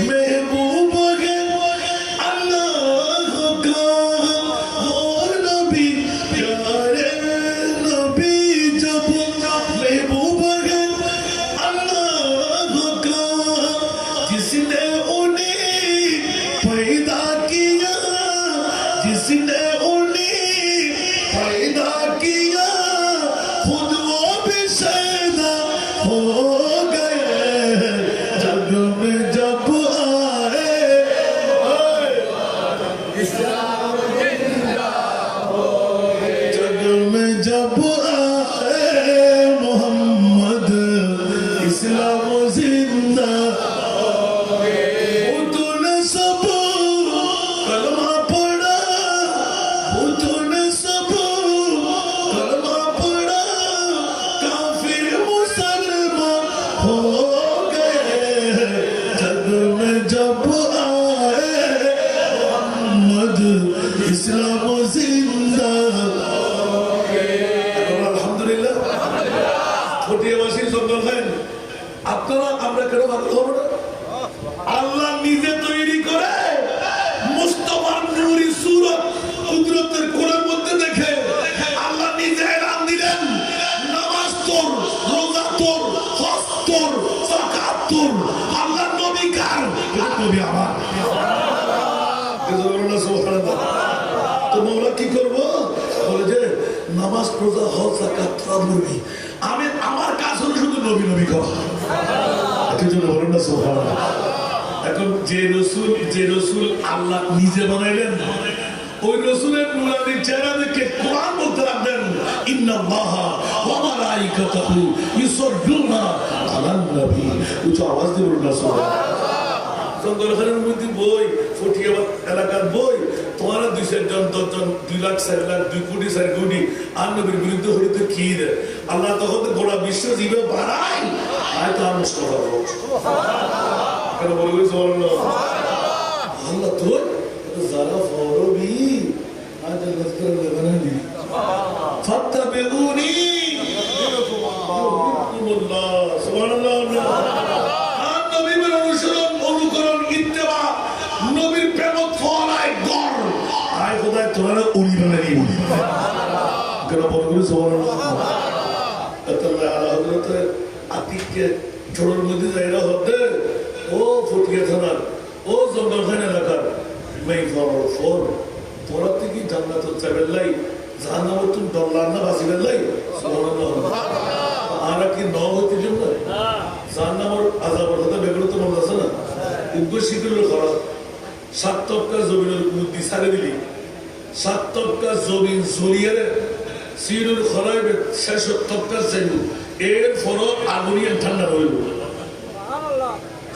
محبوب ہے اللہ کا وہ نبی کرے نبی جب محبوب ہے اللہ کا جس نے انہیں پیدا کیا جس نے انہیں پیدا کیا خود وہ بھی شیدا ہو گئے جگ میں جب آئے جگ میں جب آئے محمد اسلام زندہ تو نے سب کلمہ پڑھا تو نے سب کلمہ پڑھا کافر مسلمان ہو گئے جگ میں جب آئے محمد اسلام زندہ আলহামদুলিল্লাহ ফটিয়াবাসী সকল ভাই আপনারা আমরা কেন ভালো হবো না আল্লাহ নিজে তৈরি করে মুস্তাফার নূরি সূরত কুদরতের কোরআন মধ্যে দেখে আল্লাহ নিজে এলান দিলেন নামাজ তোর রোজা তোর হজ তোর যাকাত তোর আল্লাহ নবী কার নবী আমার সুবহানাল্লাহ তো মওলা কি করব বলে যে নামাজ রোজা হজ যাকাত করবি আমি আমার কাজ হলো শুধু নবী নবী করা এজন্য বলেন না সুবহানাল্লাহ এখন যে রসুল আল্লাহ নিজে বানাইলেন ওই রসুলের নুরানি চেহারা দেখে কোরআন বলতে লাগলেন ইন্নাল্লাহা ওয়া মালাইকাতুহু ইউসাল্লুনা আলান নবী উচ্চ আওয়াজ দিয়ে বলুন না সুবহানাল্লাহ জঙ্গলখানের মধ্যে বই ফটিয়াবাদ এলাকার বই তোমার 200 জন 10 জন 2 লাখ 4 লাখ 2 কোটি 4 কোটি আর নবীর বিরুদ্ধে হইতে কি রে আল্লাহ তখন গোটা বিশ্ব জীবে বাড়ায় আয় তো আমরা সব সুবহানাল্লাহ কেন বলবি সুবহানাল্লাহ আল্লাহ তো যারা ফরবি আজ নজর লেবানি ফাত্তাবিউনি ইউহিব্বুকুমুল্লাহ সুবহানাল্লাহ আর নবীর অনুসরণ অনুকরণ ইত্তেবা নবীর প্রেম ফলায় গর আয় খোদা তোরা উনি বানাই কেন বলবি সুবহানাল্লাহ আল্লাহ আলা হযরত আতিককে ছোড়র মধ্যে যাইরা হতে ও ফটিয়া থানার ও জঙ্গলখান এলাকার মেই ফর তোরা থেকে জান্নাত চাইবেলাই জাহান্নামে তুমি ডরলার না বাঁচিবেলাই সুবহানাল্লাহ আর কি ন হইতে জন্য জাহান্নামের আযাবের কথা বেগুলো তো মনে আছে না উগ্র শিবিরের খরা 7 তবকা জমিনের বুদ্ধি সারে দিলি 7 তবকা জমিন জলিয়ে সিরুল খরাইবে শেষ তবকা চাইব এর ফরো আগুনিয়ান ঠান্ডা হইব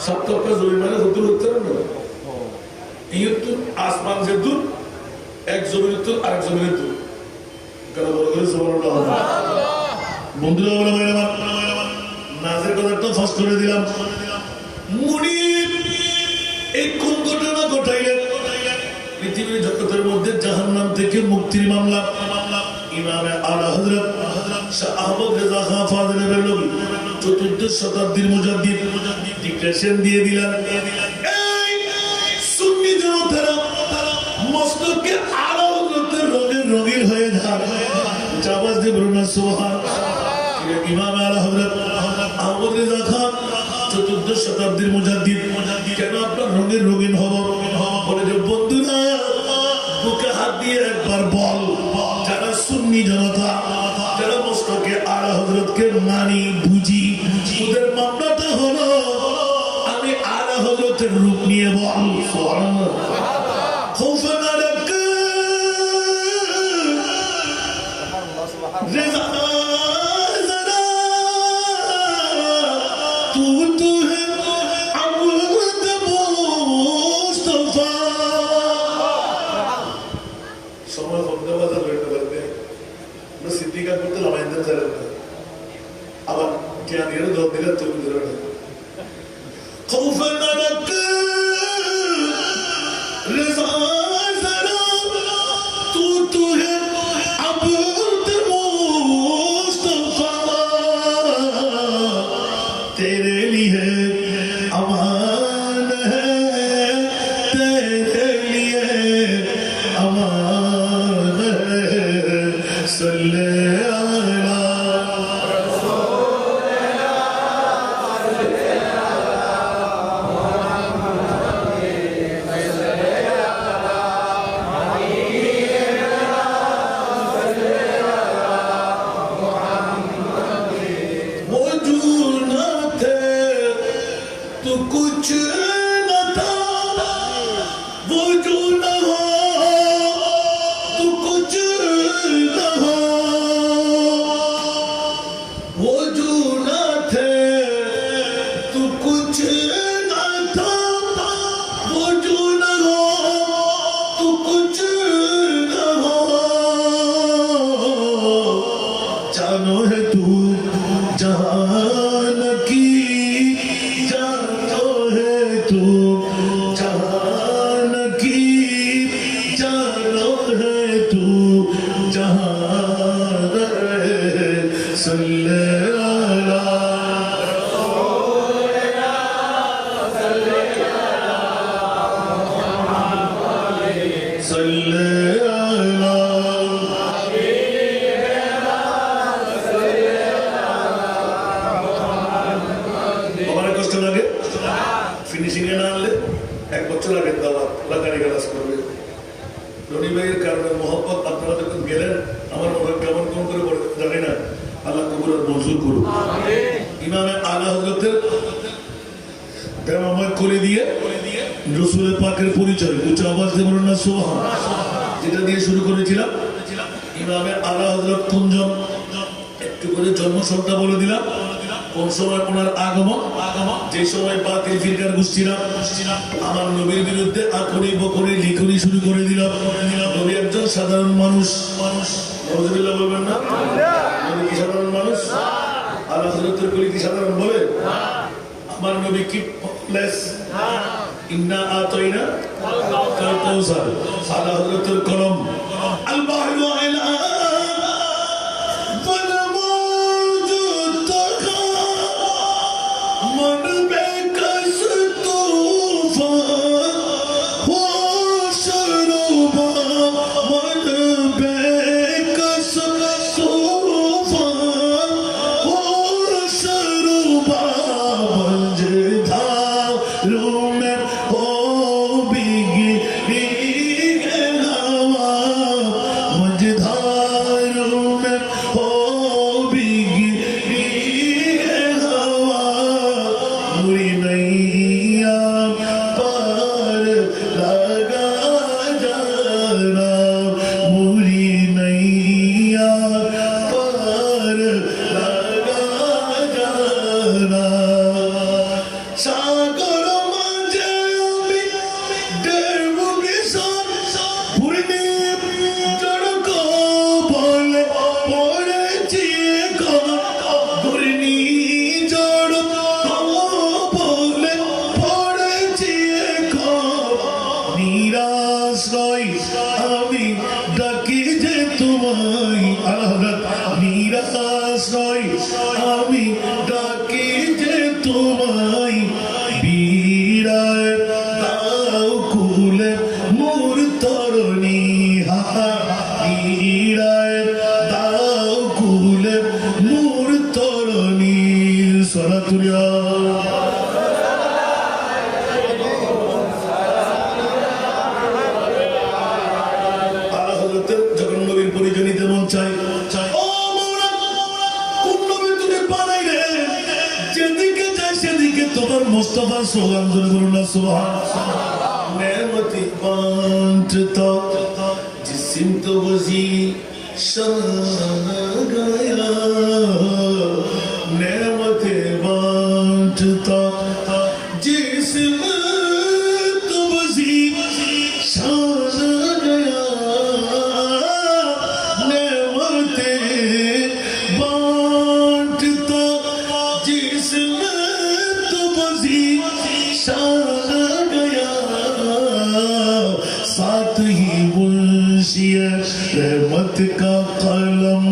7 তবকা জমিন মানে হুতুল হতে না ইয়তু আসমান যে দূর এক জমিনের দূর আরেক জমিনের দূর কেন বড় করে সুবহানাল্লাহ বন্ধুরা বলে নাজের কথা তো ফাঁস করে দিলাম মুনির এই কোন ঘটনা ঘটাইলেন পৃথিবীর জগতের মধ্যে জাহান্নাম থেকে মুক্তির মামলা ইমামে আলা হযরত শাহ আহমদ রেজা খান ফাযিলের নবী 14 শতাব্দীর মুজাদ্দিদ ডিক্লেরেশন দিয়ে দিলেন এই সুন্নি জনতারা মস্তকে আলা হযরতের রঙিন হয়ে যায় জাবাজ দিয়ে বলুন সুবহানাল্লাহ ইমামে আলা হযরত আহমদ রেজা খান 14 শতাব্দীর মুজাদ্দিদ কেন আপনার রঙিন হব বলে যে বন্ধুরা বুকে হাত দিয়ে একবার বল যারা সুন্নি জনতা যারা মস্তকে আলা হযরতকে মানি বুঝি ওদের মামলাটা হলো আমি আলা হযরতের রূপ নিয়ে বল সুবহানাল্লাহ খৌফান আলাক রেজা আবার জ্ঞানীর দোষ দিলে তুমি ধরে না خوفا لك رضا ذرا تو ہے عبد مصطفیٰ تیرے لیے امان ہے تیرے لیے امان ہے صلی আমার নবীর বিরুদ্ধে আখরি বকরি লিখনি শুরু করে দিলাম নবী একজন সাধারণ মানুষ নওয়াজুবিল্লাহ বলবেন না নবী কি সাধারণ মানুষ আলা হযরতের কলি কি সাধারণ বলে আমার নবী কি প্লেস ইন্না আতাইনা কাল কাউসার আলা হযরতের কলম আল বাহরু আলা धा मुस्तफा स्लोगान धरे बोलो ना सुभान नेमती बांटता जिस्म तो वजी शान गया नेमते बांटता जिस्म तो वजी शान गया नेमते बांटता जिस्म तो वजी शान गया साथ ही मुंशिया रहमत का कलम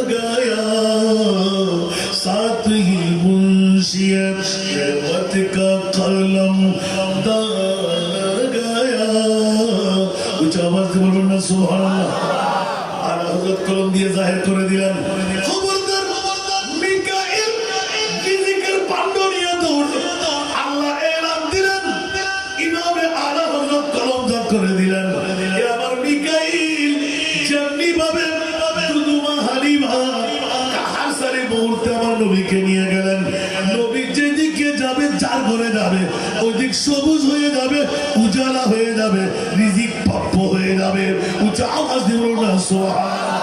गया साथ ही मुंशिया रहमत का कलम गया कुछ आवाज से बोलबो ना सुभान अल्लाह আর হযরত কলম দিয়ে জাহির করে দিলেন খবরদার মিকাইল রিজিকের পান্ডু নিয়ে দৌড় আল্লাহ এলান দিলেন ইমামে আলা হযরত কলম জাত করে দিলেন এ আমার মিকাইল যেমনি ভাবে দুদুমা হালিমা কাহার সারি মুহূর্তে আমার নবীকে নিয়ে গেলেন নবী যেদিকে যাবে যার ঘরে যাবে ওইদিক সবুজ হয়ে যাবে উজালা হয়ে যাবে রিজিক প্রাপ্য হয়ে যাবে উচ্চ আওয়াজ দিব না সুবহানাল্লাহ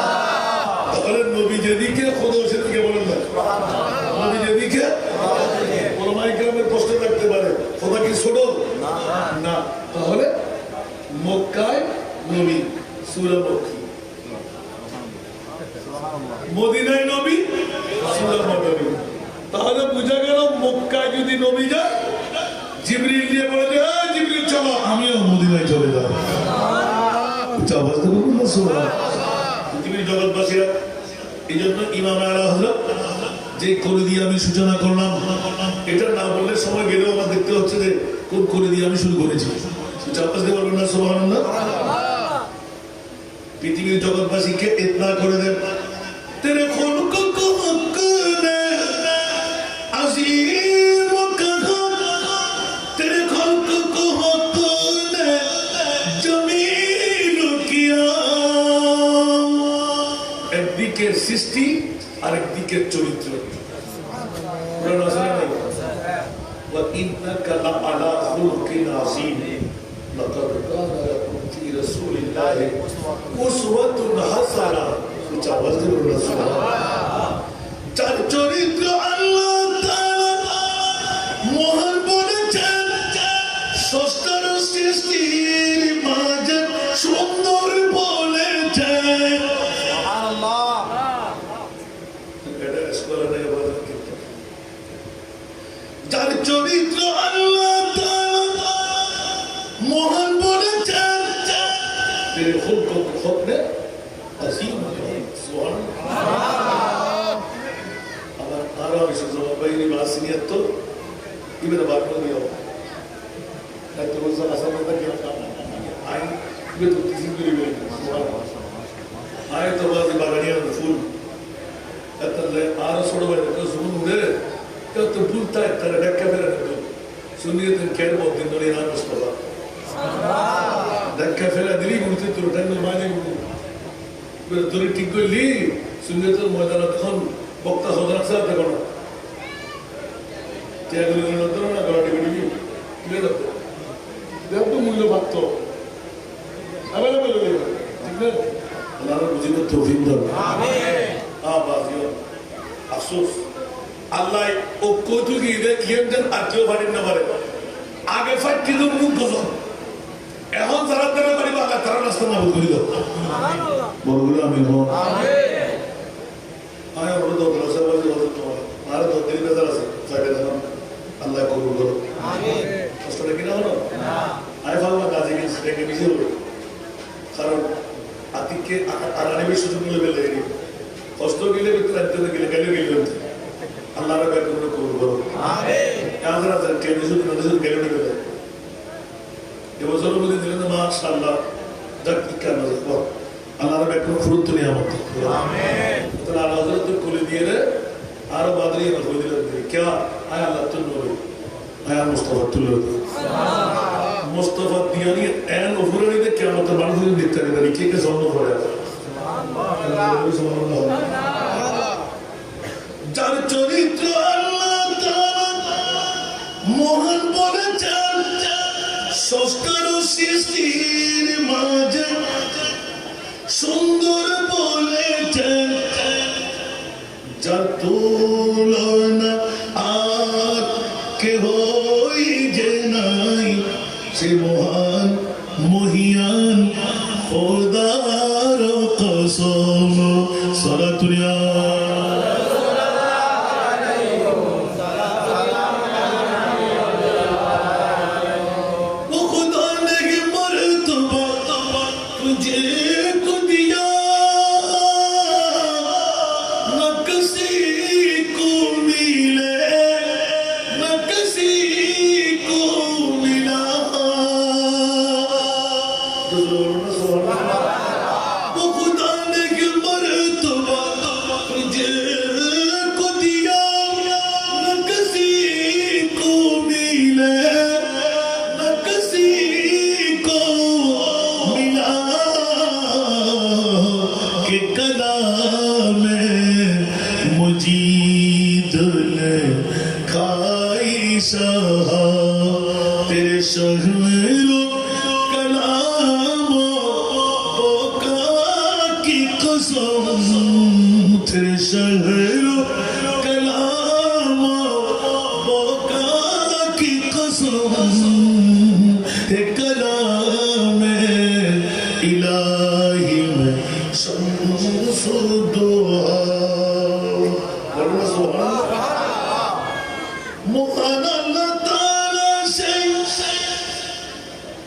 তাহলে নবী যেদিকে খোদা সেদিকে বলেন না নবী যেদিকে ওলামায়ে কেরামের প্রশ্ন রাখতে পারে খোদা কি ছোট না তাহলে মক্কায় নবী সূরা মক্কি মদিনায় নবী সূরা মদনী তাহলে বুঝা গেল মক্কায় যদি নবী যায় জিবরিল দিয়ে বলে যে জিবরিল চলো আমিও মদিনায় চলে যাব আওয়াজ দেব না সুবহানাল্লাহ পৃথিবীর জগৎবাসীরা এইজন্য ইমাম আলা হযরত যে করে দিয়ে আমি সূচনা করলাম এটা না বললে সময় গেলেও আমার দেখতে হচ্ছে যে কোন করে দিয়ে আমি শুরু করেছি আওয়াজ দেব না সুবহানাল্লাহ পৃথিবীর জগৎবাসীকে ইতলা করে দেন तेरे खुल्क को हक ने अजीम कहा तेरे खुल्क को हक ने जमील किया एक दिके सृष्टि और एक दिके चरित्र पुराना सुना नहीं व इन्नका लअला खुल्किन अजीम लक़द कान लकुम फी रसूलिल्लाहि उसवतुन हसना আওয়াজ দিব না সুবহানাল্লাহ যার চরিত্র আল্লাহ তাআলা মহান বলেছেন স্রষ্টার সৃষ্টির মাঝে সুন্দর বলেছেন সুবহানাল্লাহ এটা স্কুলে নেই বলেন কিন্তু যার চরিত্র আল্লাহ তাআলা মহান বলেছেন তেরে খুদ কো খুদ নে अजीम सुभान अल्लाह आरा विशेष भाई निवासियत तो इधर बात कर दिया है तो रोज़ आसान होता क्या आई ये तो किसी भी नहीं सुभान आए तो बाज़ बागानियां फूल अतले आरा सोड़ भाई तो सुन उधर तो भूलता है तेरे डक्के में रहते सुनिए तो क्या बहुत दिन दोनों नाम मुस्तफा डक्के फिर दिल्ली घूमते तो रोटन में माने ধরে ঠিক করলি সুন্নতের ময়দানে তখন বক্তা সদরাক সাহেব দেখো না ত্যাগের নতুন না গলাটি বেরিয়ে কি দেখো দেখো মূল্য পাত্র অ্যাভেলেবল হয়ে যাবে ঠিক না আল্লাহর বুঝিয়ে তৌফিক দাও আমিন আবাজিও আফসোস আল্লাহ ও কতু কি ইয়েমদের আত্মীয় বাড়ির না পারে আগে ফাটি তো মুখ গজব এখন যারা তারা পারিব আল্লাহ তারা রাস্তা নাবুদ করে দাও সুবহানাল্লাহ বলগুলো আমিন হো আমিন আয় বড় দোয়া সবাই বলতে তোমার আর তো দিল বেজার আছে সাইডে দাও আল্লাহ কবুল করো আমিন কষ্টটা কি না হলো না আয় ভালো কাজে কি সেটাকে বিজে হলো কারণ আতিকে আরানিবে সুযোগ মিলে বেলে গেল কষ্ট গেলে ভিতরে আনতে গেলে গেলে আল্লাহর ব্যাকরণ কবুল করো আমিন আজরা কে সুযোগ না সুযোগ গেলে গেলে এবছর মধ্যে দিলেন মাশাআল্লাহ দাকিকা নজর আল্লাহর ব্যাকরণ ফুরুত নিয়ামত আমিন তো আল্লাহ হযরত কোলে দিয়ে রে আর বাদরি না হয়ে দিলেন কি আয় আল্লাহ তুল্লু আয় মুস্তাফা তুল্লু সুবহানাল্লাহ মুস্তাফা দিয়ানি এন ওফুরানি দে কিয়ামত মানুষের দেখতে পারে কি কে জন্ম করে সুবহানাল্লাহ যার চরিত্র আল্লাহ তাআলা মহান বলেছেন সংস্কার সৃষ্টির মাঝে সুন্দর বলেছেন যার তুলনা আর কেহই যে নাই সে মহান মহিয়ান খোদার কসম সালাতুল্লাহ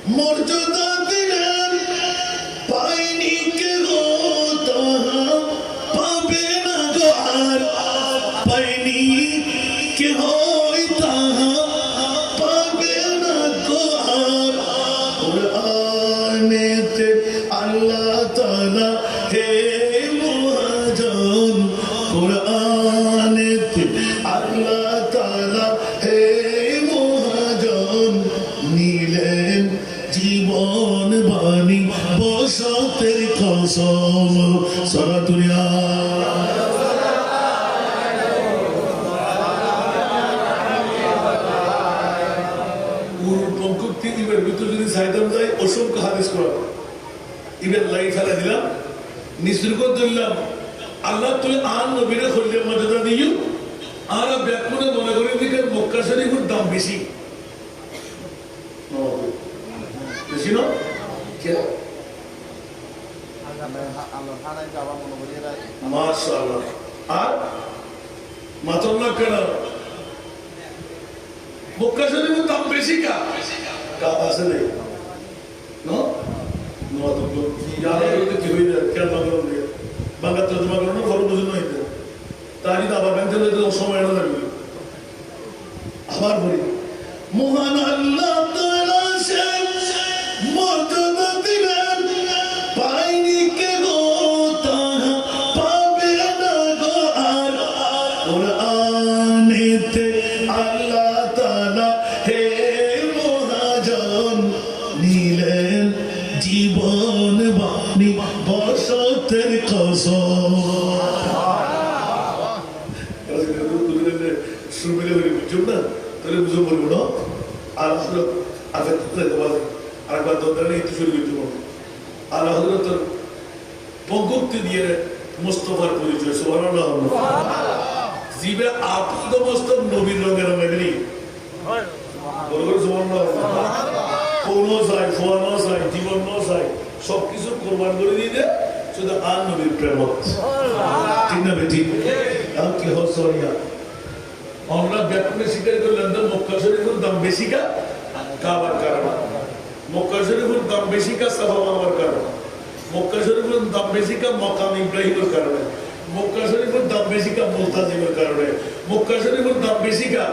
মর্যাদা দিলেন পাইনি কে গো তাহা পাবে না গো আর পাইনি কে হই তাহা পাবে না গো আর কুরআনেতে আল্লাহ তাআলা হে মহাজন কুরআনেতে আল্লাহ তাআলা হে মহাজন নিলেন জীবন বাণী বসতের কসম সালাতুল্লাহ পঙ্কুক্তি ইবের ভিতর যদি সাইদাম যায় অসংখ্য হাদিস করা ইবের লাই ফেলা দিলাম নিসরুকত দিলাম আল্লাহ তুই আন নবীরে খল্লে মর্যাদা দিও আর ব্যাকুনে মনে করি দিকে মক্কা শরীফের দাম বেশি বেশি না মাশাআল্লাহ আর মাত্র না কেন মক্কা শরীফের দাম বেশি কা আছে নেই না নো তো ইয়ারা কি হই না কেন লাগলো বাংলা তর্জমা করনো ফরজ বুঝুন হইতে তাই না আবার ব্যাংকে যেতে সময় না লাগবে আবার বলি মহান আল্লাহ তাআলা সে মর্যাদা দিলেন পাইনি কে গো তাহা পাবে না গো আর কুরআনেতে আল্লাহ তাআলা হে মহাজন নিলেন জীবন বাণী বসতের কসম শুনলে বুঝুন না তাহলে বুঝে বলবো না আর হজরত আরেকবার দরকার নেই একটু শুরু করতে পারবো আর হজরত পঙ্কুক্তি দিয়ে মোস্তফার পরিচয় সুবহানাল্লাহ জীবে আপদ মস্তক নবীর রঙের মেঘলি বলবেন সুবহানাল্লাহ কোনো চাই ফোয়ানো চাই জীবন চাই সবকিছু কোরবান করে দিয়ে দেয় শুধু আর নবীর প্রেমত ঠিক না বেটি কি হসরিয়া আমরা ব্যাকুনে স্বীকার করলেন তো মক্কা শরীফের দাম বেশি কা কাবার কারণ মক্কা শরীফের দাম বেশি কা সাফা মারওয়ার কারণ মক্কা শরীফের দাম বেশি কা মাকাম ইব্রাহিমের কারণে মক্কা শরীফের দাম বেশি কা মুলতাজিমের কারণে মক্কা শরীফের দাম বেশি কা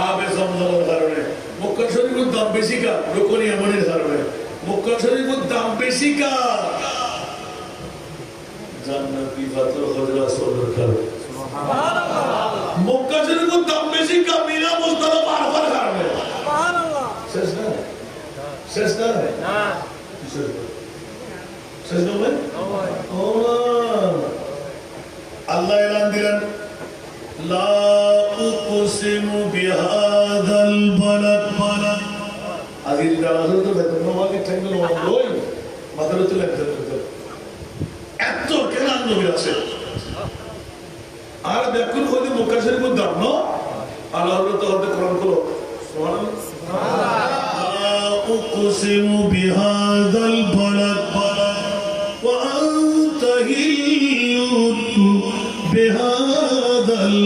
আবে জমজমের কারণে মক্কা শরীফের দাম বেশি কা রুকনি ইয়ামানের কারণে মক্কা শরীফের দাম বেশি কা জান্নাতি ফাতর হযরত সাল্লাল্লাহু আলাইহি সুবহানাল্লাহ মক্কা শরীফের দাম বেশি কা মিনা মুজদালিফা আরফার কারণে সুবহানাল্লাহ শেষ না না শেষ না ভাই ও আল্লাহ এলান দিলেন লা উকসিমু বিহাযাল البلد আজকে যদি আলাদা তো বেতন নমাকে ঠেঙ্গা নমাক লই মাথার তো লাগতে এত কেন নবী আছে আর দেখুন হইতে মক্কা শরীফের দাম না আল্লাহ তো হতে কোরআন করো সুবহানাল্লাহ উকসিমু বিহাযাল বালাদ ওয়া আনতা হিল্লুন বিহাযাল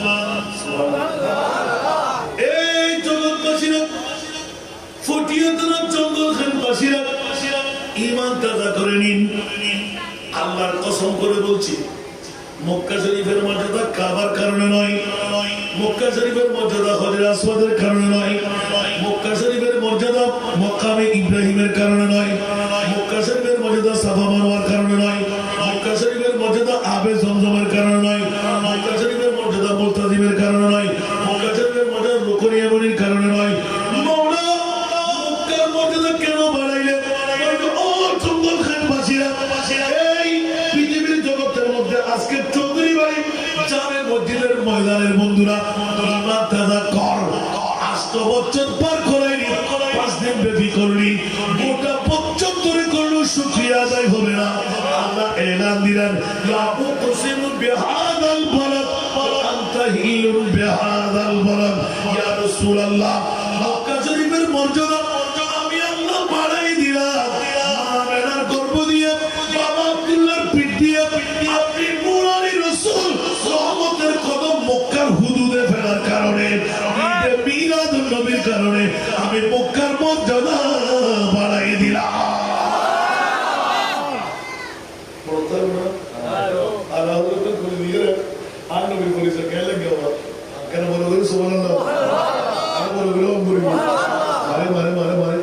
বালাদ সুবহানাল্লাহ এই জগৎবাসীরা ফটিয়াতনা জঙ্গল খানবাসীরা ঈমান তাজা করে নিন আল্লাহর কসম করে বলছি মক্কা শরীফের মর্যাদা কাবার কারণে নয় মক্কা শরীফের মর্যাদা হজরে আসওয়াদের কারণে নয় মক্কা শরীফের মর্যাদা মাকামে ইব্রাহিমের কারণে নয় মক্কা শরীফের মর্যাদা সাফা মারওয়ার কারণে নয় মক্কা শরীফের মর্যাদা আবে জমজমের কারণে নয় মক্কা শরীফের মর্যাদা মুলতাজিমের কারণে নয় মক্কা শরীফের মর্যাদা রুকন ইয়ামানির কারণে নয় মাওলা মক্কার মর্যাদা কেন বাড়াইলে ও জঙ্গল খানবাসীরা এই পৃথিবীর জগতের মধ্যে আজকে চৌধুরী বাড়ি জামে মসজিদের ময়দানের বন্ধুরা ঈমান তাজা কর 8 বছর পার করাইনি 5 দিন ব্যাপী করলি গোটা বছর ধরে করলো শুকরিয়া আদায় হবে না আল্লাহ এলান দিলেন লা উকসিমু বিহাযাল বালাদ ওয়া আনতা হিল্লুন বিহাযাল বালাদ ইয়া রাসূলুল্লাহ মক্কা শরীফের মর্যাদা আমি আল্লাহ বাড়াই দিলাম আমেনার গর্ভ দিয়ে বাবা আব্দুল্লাহর পিঠ দিয়ে আপনি মুরারি রাসূল রহমতের কদম মক্কার হুদুদে ফেলার কারণে ঈদে মিলাদুন নবীর কারণে আমি মক্কার মর্যাদা বাড়াই দিলাম বলতাম না আল্লাহ তো করে দিয়ে আর নবী বলেছে কেন লাগে বাবা কেন বলবেন সুবহানাল্লাহ আর বলবেন বলি মারে মারে মারে মারে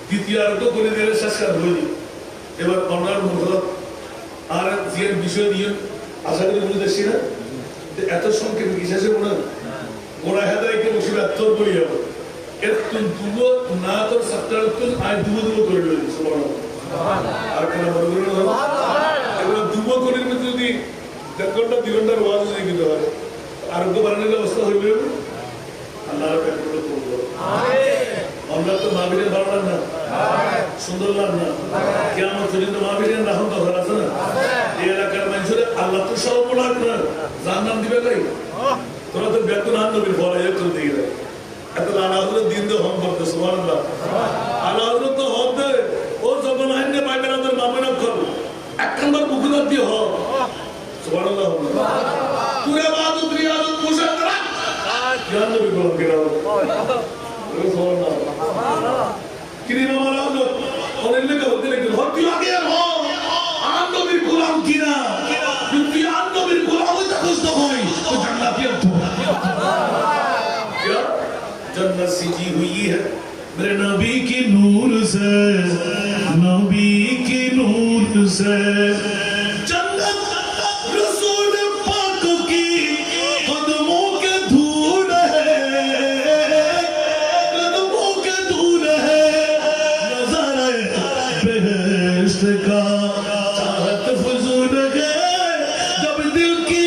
দ্বিতীয় আর তো করে দিয়ে শেষ করা হয়নি এবার অন্যান্য মুখত আর যে বিষয় নিয়ে আশা করি বুঝতে পারছি না এত সংক্ষেপ বিশেষে মনে গোড়া হেদায় কে বসে তোর বলি যাবো একটু দুবো না তোর সপ্তাহ আজ দুবো করে দিল আর কেন বলবেন এবার দুবো করে যদি 1 ঘন্টা 2 ঘন্টার ওয়াজ হয়ে গেতে হয় আরোগ্য বাড়ানোর অবস্থা হইবে আল্লাহর ব্যাপারে করবো আমরা তো মাহবিলের বাড়ালাম না সুন্দর লাগ না কিয়ামত পর্যন্ত মাহবিলের রাহম তো ঘর আছে না এই এলাকার মানুষের আল্লাহ তো সব বলার না যার নাম দিবে তাই তোরা তো বেতন আন নবীর বলা করে দিয়ে দেয় এত আল্লাহ দিন তো হম করতে সুবহানাল্লাহ আল্লাহ তো হম দেয় ও যখন আইনে পাইবে না তোর মামলা করো এক নম্বর বুকুলার দিয়ে হ সুবহানাল্লাহ পুরো বাদু রিয়াদুল মুশাকরা কিয়া নবী বলেন কিনা কিনি মামলা হলো অনেক লেখা হতে লেগে ভর্তি লাগে আর নবীর গোলাম কিনা যদি আর নবীর গোলাম হইতে কষ্ট হয় তো জান্নাতি হতো क्या जन्नत सीजी हुई है मेरे नबी के नूर से नबी के नूर से जन्नत रसूल पाक की कदमों के धूल है कदमों के धूल है नज़ारे बेहेश्त का चाहत फजूल है जब दिल की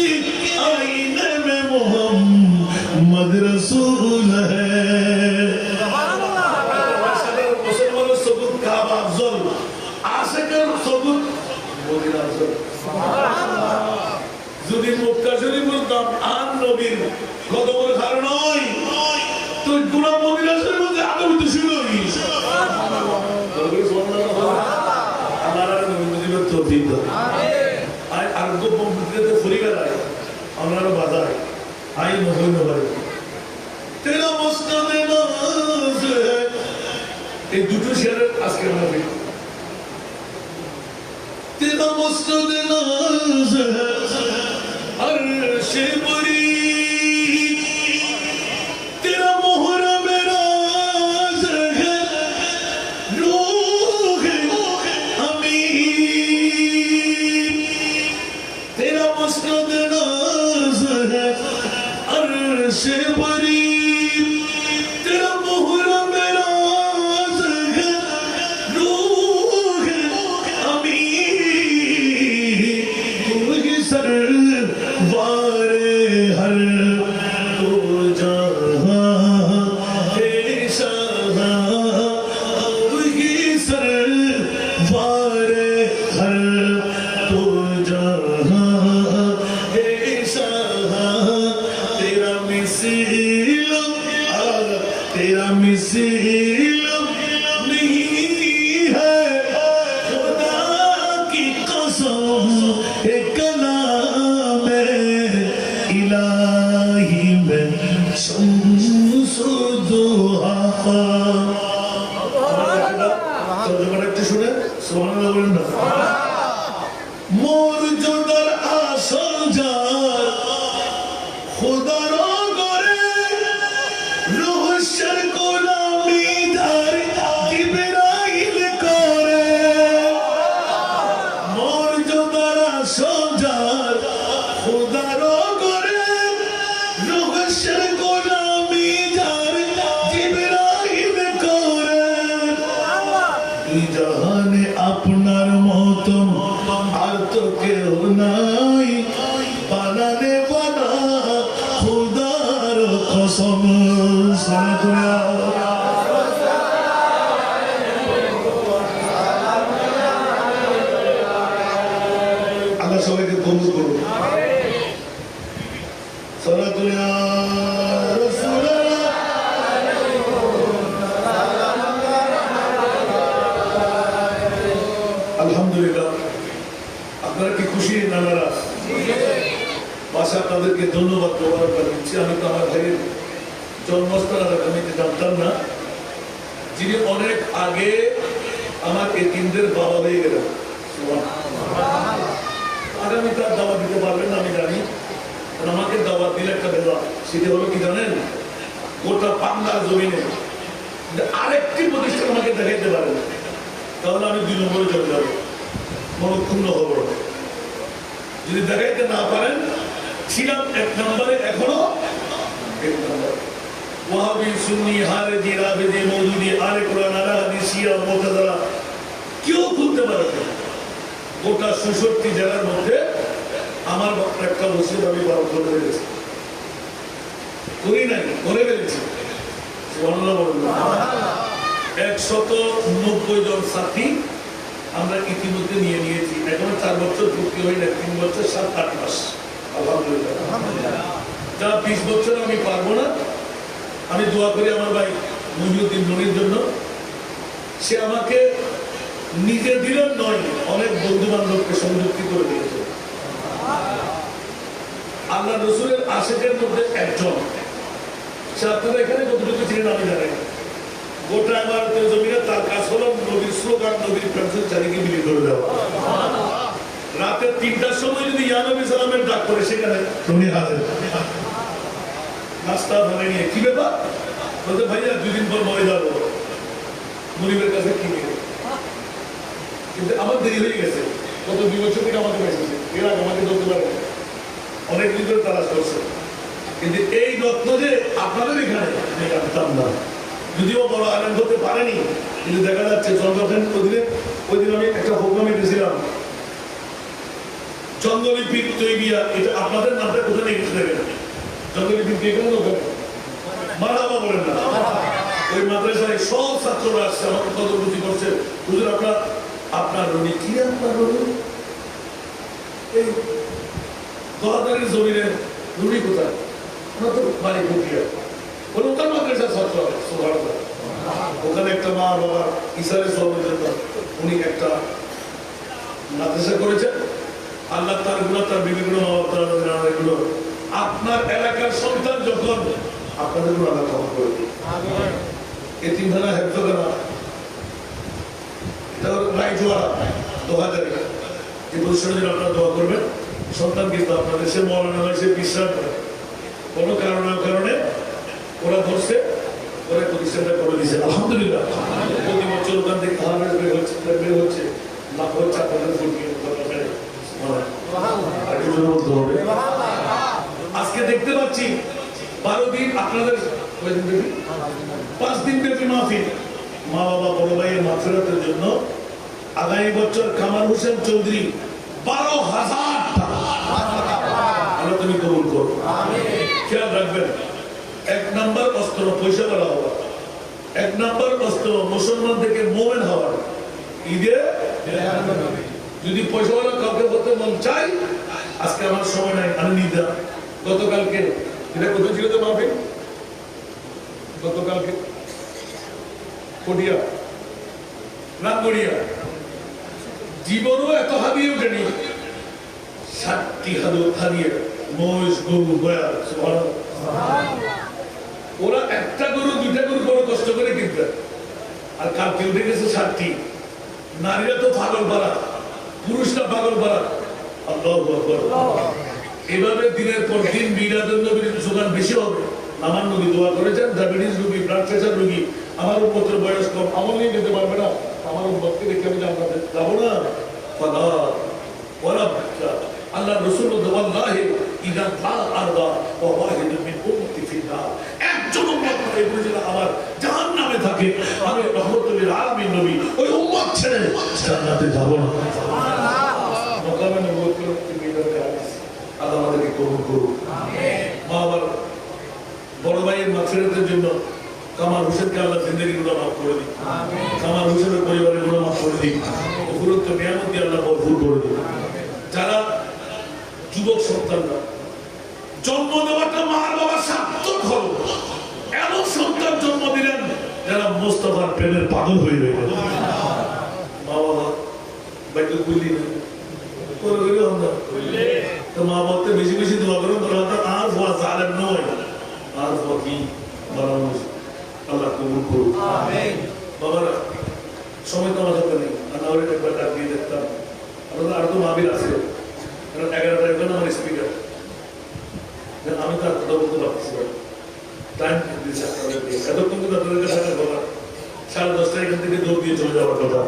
आईने में मोहम्मद रसूल है मुसलमानों सबूत काबा अफजल आशिकर सबूत মদিনা আফজল যদি মক্কা শরীফের দাম আর নবীর কদমের কারণ নয় তো পুরো মদিনা শরীফে আদম তো শুরু হয়ে গেছে আমার নবী মদিনার তৌফিক দাও আমিন আই আরব পবিত্রতে ফুরি গেলায় আমরা বাজার আই নবী নবী তেরা মুস্তাদে নাজ এই দুটো শেয়ার আজকে আমরা দেখি तेरा मुस्ताद नाज है अर्श बरी तेरा मुहर्रम राज है रूह अमीर तेरा मुस्ताद नाज है अर्श बरी तेरा मुहर्रम राज है रूह अमीर सरवारे तेरा मिसाल नहीं है खुदा की कसम कलाम इलाही में शम्सु दुहा তর্জমাটা একটু শুনে সুবহানাল্লাহ বলেন না মর্যাদার আসল যার খোদার ঘরে রহস্যের গোলামি ধার জিবরাইল করে মর্যাদার আসল যার খোদার ঘরে রহস্যের গোলামি ধার জিবরাইল করে জাহানে আপনার মতন আর তো কেউ নাই বানানে বানা খুদার কসম আল্লাহ সবাইকে কবুল করুন সালাতুল্লাহ আলহামদুলিল্লাহ আপনারা কি খুশি না নারাজ বাসা আপনাদেরকে ধন্যবাদ ব্যবহার দিচ্ছি আমি তো আমার ভাইয়ের জন্মস্থান আমি জানতাম না যিনি অনেক আগে আমার এতিমদের বাবা হয়ে গেলেন আগামী তার দাওয়াত দিতে পারবেন না আমি জানি আমাকে দাওয়াত দিলে একটা দেওয়া সেটা হলো কি জানেন গোটা বাংলার জমিনে আরেকটি প্রতিষ্ঠান আমাকে দেখাইতে পারেন তাহলে আমি 2 নম্বরে চলে যাবো মনক্ষুণ্ণ হব যদি দেখাইতে না পারেন ছিলাম 1 নম্বরে এখনো 1 নম্বর ওয়াহাবি সুন্নি হারেজি রাবেজি মওদুদি আলে কোরআন আলা হাদিস শিয়া মুতাযারা কেউ খুলতে পারে না গোটা 66 জেলার মধ্যে আমার একটা মসজিদ আমি বারো করে ফেলেছি করি নাই করে ফেলেছি সুবহানাল্লাহ বলুন 190 জন সাথী আমরা ইতিমধ্যে নিয়ে নিয়েছি এখনো 4 বছর পূর্তি হয় না 3 বছর 7-8 মাস আলহামদুলিল্লাহ যা 20 বছর আমি পারবো না আমি দোয়া করি আমার ভাই মুহিউদ্দিন নূরের জন্য সে আমাকে নিজে দিলেন নয় অনেক বন্ধু বান্ধবকে সংযুক্তি করে দিয়েছে আল্লাহ রসুলের আশিকের মধ্যে একজন সে আপনারা এখানে কতটুকু ছিলেন আমি জানি গোটা ভারতের জমিনে তার কাজ হলো নবীর স্লোগান নবীর প্যান্সেল চারিকে বিলি করে দেওয়া রাতে 3টার সময় যদি ইয়া নবী সালামের ডাক করে সেখানে উনি হাজির নাস্তা বানিয়ে নিয়ে কি ব্যাপার বলতে ভাইয়া 2 দিন পর মরে যাবো মুনিবের কাছে কি নিয়ে কিন্তু আমার দেরি হয়ে গেছে কত 2 বছর থেকে আমাকে মেসেছে এরা আমাকে ধরতে পারে অনেক দিন ধরে তালাশ করছে কিন্তু এই রত্ন যে আপনাদের এখানে আমি জানতাম না যদিও বড় আনন্দ হতে পারেনি কিন্তু দেখা যাচ্ছে জন্মদিন ওই দিন আমি একটা প্রোগ্রামে গেছিলাম জঙ্গলিপি তৈরিয়া এটা আপনাদের নামটা কোথায় নিয়ে গেছে দেখেন জঙ্গলিপি কে কেন ওখানে মারাবা বলেন না ওই মাদ্রাসায় সব ছাত্ররা আসছে আমাকে কত বুদ্ধি করছে হুজুর আপনার রনি কি আপনার রনি এই দোয়াদারির জমিনের রুনি কোথায় আমরা তো বাড়ি প্রক্রিয়া বলে ওখানে মাদ্রাসার ছাত্র সুবহানাল্লাহ ওখানে একটা মা বাবা ইসারের সহযোগিতা জন্য উনি একটা মাদ্রাসা করেছেন আল্লাহ তার গুণা তার বিভিন্ন মা বাবা এগুলো আপনার এলাকার সন্তান যখন আপনাদের গুলো আল্লাহ ক্ষমা করে দিন এতিমখানা হেফজখানা এটা রাইজওয়ালা 2000 যে প্রতিষ্ঠানের জন্য আপনারা দোয়া করবেন সন্তান কিন্তু আপনাদের সে মৌলানা নয় সে বিশ্বাস করে কোনো কারণে ওরা ধরছে ওরা প্রতিষ্ঠানটা করে দিয়েছে আলহামদুলিল্লাহ প্রতি বছর ওখান থেকে খাবার বের হচ্ছে লাভ হচ্ছে আপনাদের আজকে দেখতে পাচ্ছি 12 দিন আপনাদের 5 দিন ব্যাপী মাহফিল মা বাবা বড় ভাইয়ের মাগফিরাতের জন্য আগামী বছর কামাল হোসেন চৌধুরী 12,000 টাকা আল্লাহ তুমি কবুল করো খেয়াল রাখবেন 1 নম্বর অস্ত্র পয়সা বলা হওয়া 1 নম্বর অস্ত্র মুসলমান থেকে মোমেন হওয়া ঈদে যদি পয়সাওয়ালা কাউকে বলতে মন চাই আজকে আমার সময় নাই আমি নিদা গতকালকে এটা কোথায় ছিল তো মাহফিল গতকালকে কটিয়া রামগড়িয়া জীবনও এত হারিয়ে ওঠেনি 60টি হারিয়ে মহিষ গরু গয়া ওরা একটা গরু দুইটা গরু বড় কষ্ট করে কিনতে আর কালকে উঠে গেছে 60টি নারীরা তো পাগল পারা পুরুষরা পাগল পারা আল্লাহু আকবার এভাবে দিনের পর দিন মিলাদুন নবীর যোগান বেশি হবে আমার নবী দোয়া করেছেন ডায়াবেটিস রোগী ব্লাড প্রেসার রোগী আমার উম্মতের বয়স কম আমল নিয়ে যেতে পারবে না আমার উম্মতকে দেখে আমি জান্নাতে যাব না ফালা ওয়ালা আল্লাহ রাসূল ওয়াল্লাহি ইযা লা আরদা ওয়া ওয়াহিদ মিন উম্মতি ফিন্নার একজন উম্মত এই বুঝিনা আমার জাহান্নামে থাকে আমি রহমতুল লিল আলামিন নবী ওই উম্মত ছেড়ে জান্নাতে যাব না সুবহানাল্লাহ মকামে নবুয়ত করে মিলাদে হাদিস আল্লাহ আমাদেরকে কবুল করুন আমিন মা বাবার বড় ভাইয়ের মাগফিরাতের জন্য কামাল হোসেনকে আল্লাহ জিন্দেগি গুলো মাফ করে দিন আমিন কামাল হোসেনের পরিবারের গুলো মাফ করে দিন উপরোক্ত নিয়ামত দিয়ে আল্লাহ ভরপুর করে দিন যারা যুবক সন্তানরা জন্ম দেওয়াটা মার বাবার সার্থক হল এমন সন্তান জন্ম দিলেন যারা মোস্তফার প্রেমের পাগল হয়ে রইল মা বাবা বাইকে বুঝলি না তো মা বাবাকে বেশি বেশি দোয়া করুন আর হওয়া জালেম নয় আর হওয়া কি বানানো আল্লাহ কবুল করুন বাবারা সময় তো আমার সাথে নেই আর একবার ডাক দিয়ে দেখতাম আপনাদের আর তো মাবির আছে 11টা এখন আমার স্পিকার আমি তো আর কথা বলতে পারছি টাইম দিয়েছে আপনাদেরকে এতক্ষণ কিন্তু আপনাদের সাথে কথা 10:30 এখান থেকে দৌড় দিয়ে চলে যাওয়ার কথা